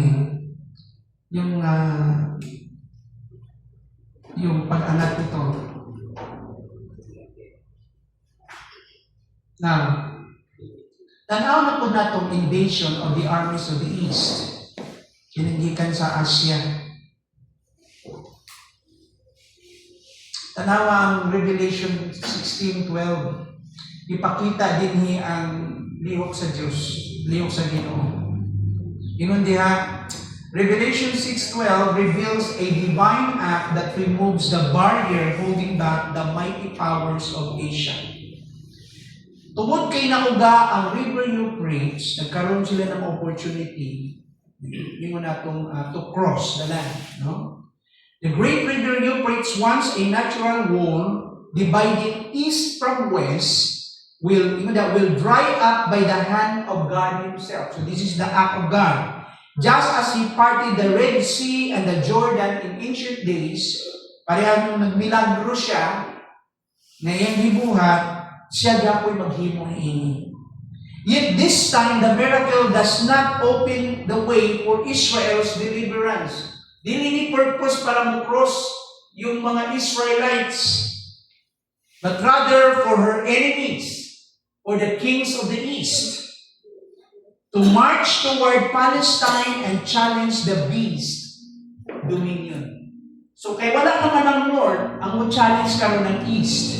yung pag-anak nito. Now, tanaw na po na itong invasion of the armies of the East. Kinanggikan sa Asia. Tanaw ang Revelation 16:12. Ipakita din ang lihok sa Diyos, lihok sa Ginoo. Ingon diha, Revelation 6:12 reveals a divine act that removes the barrier holding back the mighty powers of Asia. Tungod kay nauga ang River Euphrates, nagkaroon sila ng opportunity to cross the land. No? The Great River Euphrates, once a natural wall dividing east from west, will dry up by the hand of God Himself. So this is the act of God. Just as He parted the Red Sea and the Jordan in ancient days, parehang nung nagmilagro siya, na iyang gibuhat, siya dapoy maghimo niini. Yet this time, the miracle does not open the way for Israel's deliverance. Dili ni purpose para mo-cross yung mga Israelites, but rather for her enemies, or the kings of the East, to march toward Palestine and challenge the beast dominion. So, kay wala naman ang North, ang mo-challenge karon ng East.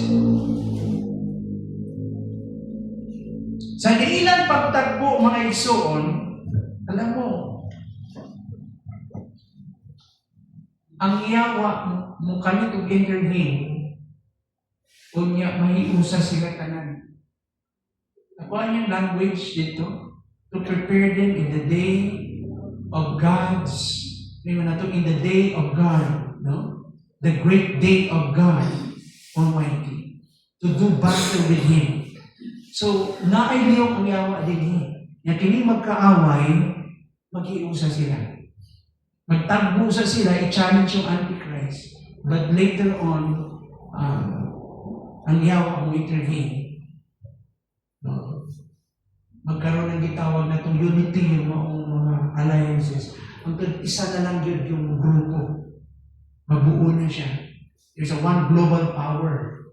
Sa ilang pagtagbo, mga igsoon, alam mo, ang iyawa mo kami to intervene, unya mahiusa sila tanan. Ako ang yung language dito, to prepare them in the day of God's, in the day of God, no? The great day of God Almighty, to do battle with Him. So, naayliw ang yawa din na kini magkaaway, mag-iusa sila. Magtagbo sa sila, i-challenge yung Antichrist. But later on, ang yawa mo intervene. No? Magkaroon ng gitawag na itong unity, yung mga alliances. Hanggang isa na lang yun yung grupo. Mabuo na siya. There's a one global power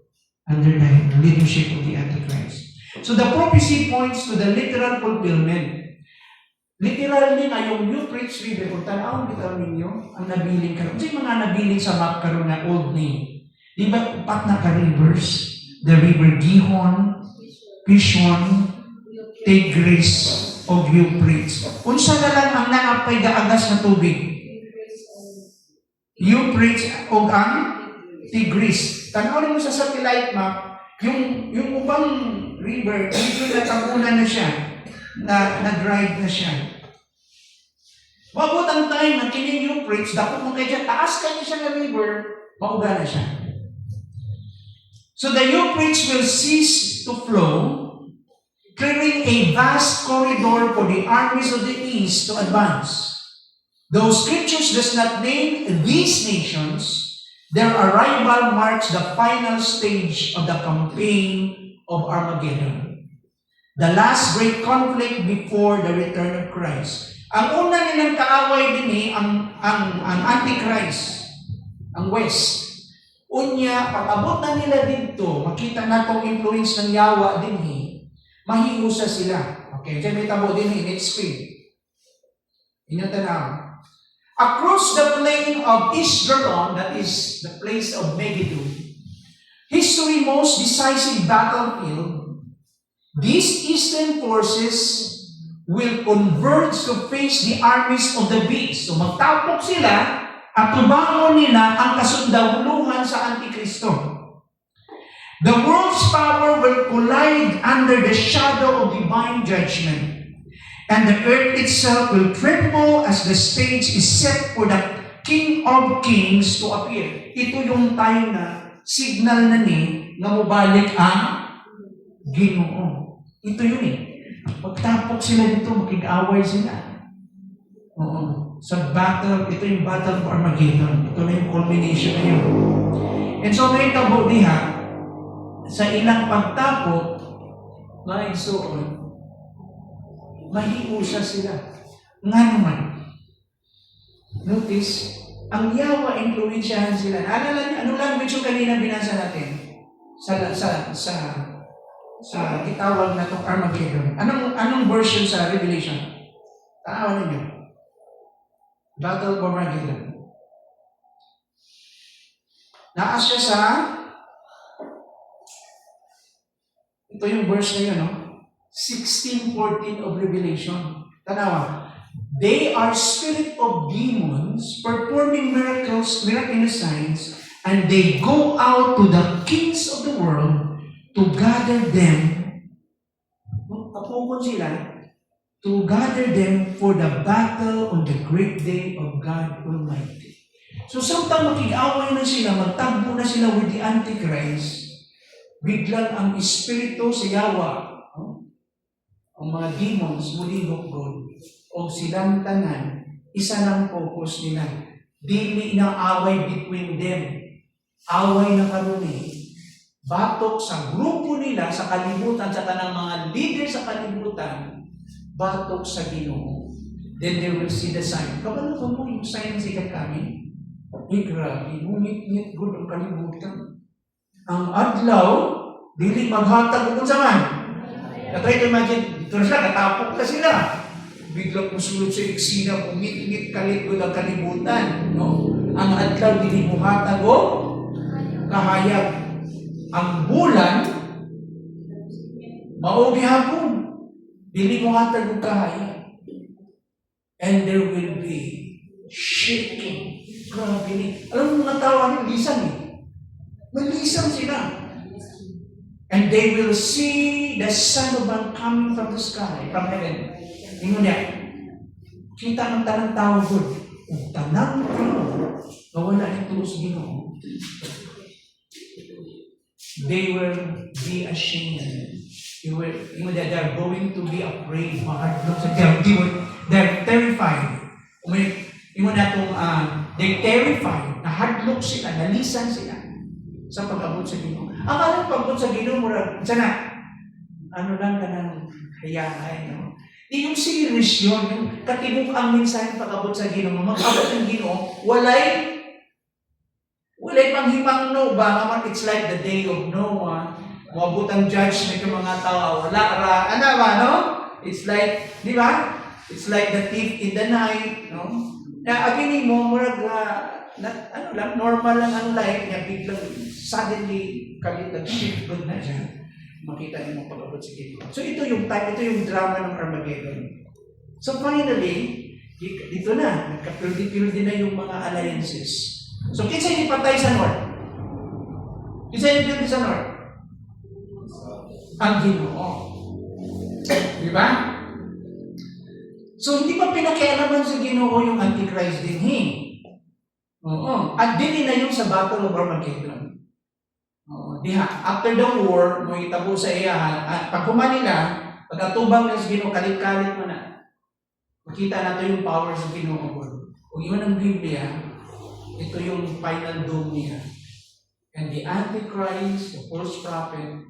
under the leadership of the Antichrist. So the prophecy points to the literal fulfillment. Literally na yung Euphrates River, kung tanawang bitaw ninyo, ang nabiling karon. Kasi mga nabiling sa map karon na old name. Di ba upat na ka-rivers? The river Gihon, Pishon, Tigris, o Euphrates. Unsa na lang ang naapay gaagas na tubig? Euphrates o ang Tigris. Tanawin mo sa satellite map, yung ubang river na tabunan na siya, na-drive na siya. Wabot ang time na kining Euphrates, dapat mo kaya taas ka niya siya na river, mauga na siya. So the Euphrates will cease to flow, clearing a vast corridor for the armies of the East to advance. Though Scriptures does not name these nations, their arrival marks the final stage of the campaign of Armageddon. The last great conflict before the return of Christ. Ang una nilang kaaway din ang Antichrist, ang West. Unya, pag-abot na nila dito, makita na itong influence ng yawa din mahiusa sila. Okay, dyan may tabo din next screen. Inyong tanaw. Across the plain of Isgaron, that is the place of Megiddo, history's most decisive battlefield, these eastern forces will converge to face the armies of the beast. So magtapok sila at tubangon nila ang kasundahuluhan sa Antikristo. The world's power will collide under the shadow of divine judgment. And the earth itself will tremble as the stage is set for the King of Kings to appear. Ito yung time na signal na nga mabalik ang Ginoo. Ito yun Pagtapok sila dito, makig-away sila. Oo. sa battle, ito yung battle of Armageddon. Ito na yung culmination na yun. And so may tabo diha, sa ilang pagtapok, mga igsoon, mahiusa sila. Nga naman, notice, ang Yawa, influensyahan sila. Naalala niyo, anong language yung kanina binasa natin? Sa itawag na itong Armageddon. Anong version sa Revelation? Tanawan ninyo. Battle of Armageddon. Naas siya sa ito yung verse na yun, no? 16:14 of Revelation. Tanawa. They are spirit of demons performing miraculous signs, and they go out to the kings of the world to gather them. Tapukon sila. To gather them for the battle on the great day of God Almighty. So samtang makig-away na sila, magtagbo na sila with the Antichrist, biglang ang espiritu sa Yawa, ang mga demons, muling hukgod, o silang tanan, isa lang focus nila. Dili na away between them. Away na karuni. Batok sa grupo nila, sa kalibutan, sa tanang mga leader sa kalibutan, batok sa Ginoo. Then they will see the sign. Kabalo ko mo yung sign sikat kami? Grabe, ngumit-ngit good ang kalibutan. Ang adlaw, dili maghatag kung saan. Na-try to imagine, ito na sila, natapok na sila. Biglang musulod sa eksena, umit-ngit kalit ang kalibutan. No? Ang adlaw, dili mo hatag o kahayag. Ang bulan, maugi hapon. Dili mo hatag o kahayag. And there will be shaking. Grabe ni. Alam mo mga tao, anong lisang eh? Malisang sila. And they will see the Son of Man coming from the sky, from heaven. Ingon niya, kita ng tanang tao good. Ang tanang tao, nawala ito sa Ginoo. They will be ashamed. They're going to be afraid. They're terrified. Ingon na itong, they're terrified. Nahadlok sila, nalisan sila sa pag-abot sa Ginoo. Ang anong pag-abot sa Ginoo, mura, sana, ano lang ka ng hayaan, no? Di yung serious yun, yung katibok ang mensahe pag-abot sa Ginoo, mag-abot ng Ginoo, walay panghimang no ba? Naman, it's like the day of Noah, mabot ang judgment yung mga tao, wala ra, ano ba, no? It's like, di ba? It's like the thief in the night, no? Na agini mo, murag, normal lang ang life niya, biglang suddenly kalit nag-shift na siya. Makita niyo mo pag-abot sa Ginoo. So ito yung drama ng Armageddon. So finally, dito na, nagka-pildi-pildi na yung mga alliances. So kinsa yung patay sa North? Kinsa yung pildi sa North? Ang Ginoo. Di ba? So hindi pa pinakialaman sa Ginoo yung Antichrist din, Oo. At dili na yung sa Battle of Armageddon. Diha, after the war, mo itabo sa iya, pag nila, pag atubang ng Ginoo, kalit-kalit mo na. Makita nato yung power sa Ginoo. Kung yun ang Biblia, ito yung final doom niya. And the Antichrist, the false prophet,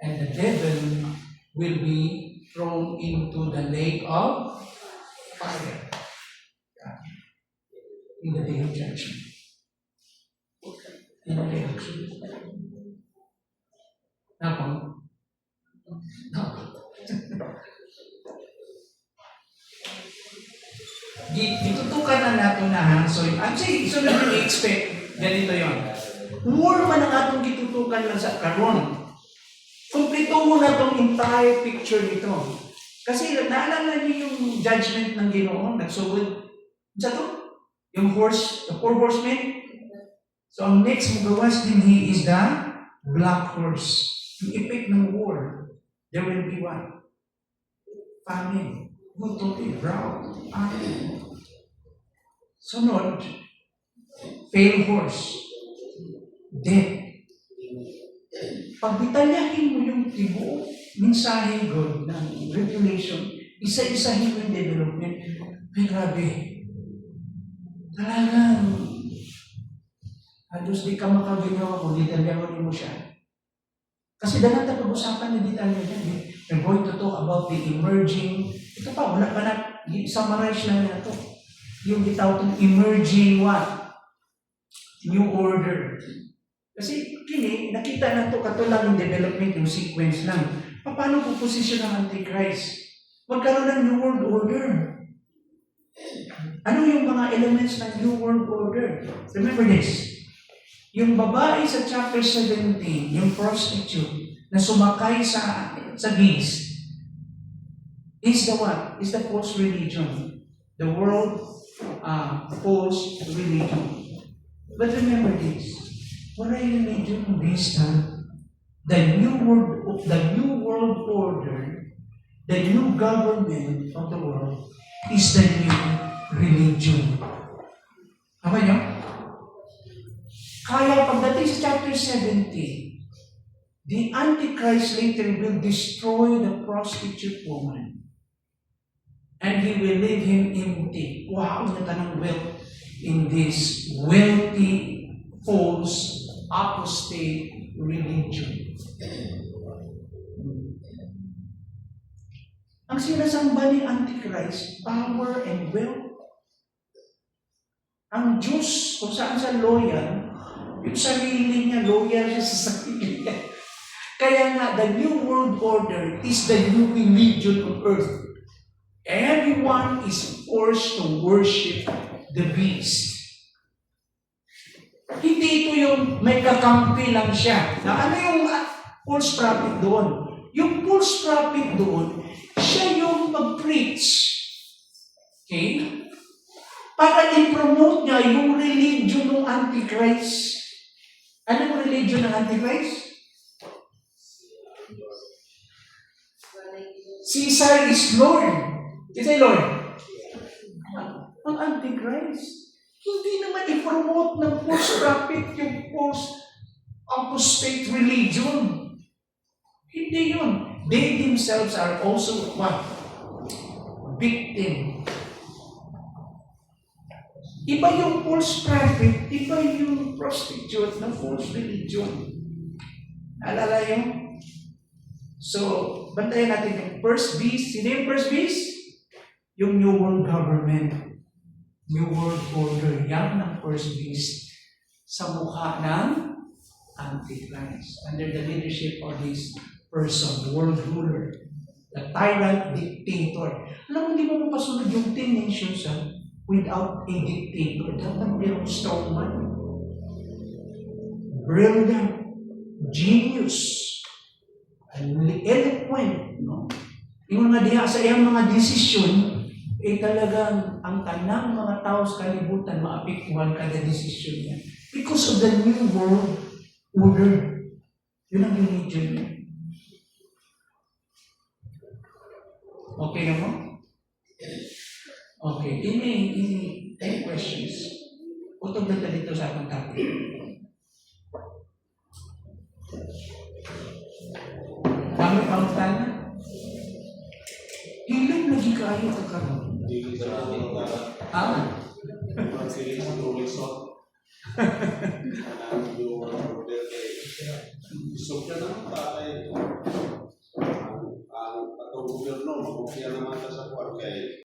and the devil will be thrown into the lake of fire. In the day of judgment. In the day of judgment. Nako? No. Ditutukan na nato na ha. So, actually, so na expect ganito yon. War man ang atong gitutukan lang sa karon. Kumpleto mo na itong entire picture nito. Kasi naalala niyo yung judgment ng Ginoo, nagsugod sa to? Yung the 4 horsemen. So ang next magawas din is the black horse. Yung effect ng war, there will be what? Famine. Gutom, drought, famine. Sunod, pale horse. Death. Pag detalyahin mo yung tibuok mensahe God ng Revelation, isa-isahin mo yung development. Ay, grabe. Diyos di ka makaginawa ko, di talyawan mo siya. Kasi dapat na pag-usapan na di talya dyan. We're going to talk about the emerging, ito pa, wala pa na, summarize lang na ito. Yung itawag itong emerging what? New order. Kasi kini, nakita na ito, katulang yung development, yung sequence lang. Paano po posisyon ng Antichrist? Magkaroon ng New World Order. Ano yung mga elements ng New World Order? Remember this. Yung babae sa chapter 17, yung prostitute, na sumakay sa beast, is the what? Is the false religion. The world false religion. But remember this. Wala yung religion ng beast, ha? The new world order, the new government of the world is the new religion. Tama niyo? Kaya pagdating sa chapter 17, the Antichrist later will destroy the prostitute woman. And he will leave him empty. Wow, na tanong wealth in this wealthy, false, apostate religion. Ang sinasamba ni Antichrist, power and wealth. Ang Diyos, kung saan siya loyal, yung sarili niya, loyal siya sa sarili niya. Kaya nga, the new world order is the new religion on earth. Everyone is forced to worship the beast. Hindi ito yung may kakampi lang siya. Na ano yung false prophet doon? Yung false prophet doon, siya yung mag-preach. Okay? Para i-promote niya yung religion ng Antichrist. Anong religion ng Antichrist? Caesar is Lord. Is he Lord? Ang Antichrist. Hindi naman i-promote ng false prophet yung false apostate religion. Hindi yun. They themselves are also what? Victim. Iba yung false prophet, iba yung prostitute ng false religion. Alala yung? So, bantayan natin yung first beast. Sino yung first beast? Yung New World Government. New World Order. Yan ang first beast sa mukha ng Antichrist. Under the leadership of this person, the world ruler, the tyrant dictator. Alam mo, hindi mo mapasunod yung 10 nations without a dictator. Dapat mayroong strongman. Brilliant. Genius. Eloquent. No? Yung mga diha sa iyang mga desisyon, talagang ang tanang mga tao sa kalibutan maapektuhan kada desisyon niya. Because of the new world order. Yun ang religion niya. Okay na mo? Okay. Any questions? Utog na dito sa ating topic. Kami pangutana? Ilang lagi kayo kakaroon? Hindi ka natin Ah? Pag-siling ng rolling stock. Yung order kay gusto ka naman tatay.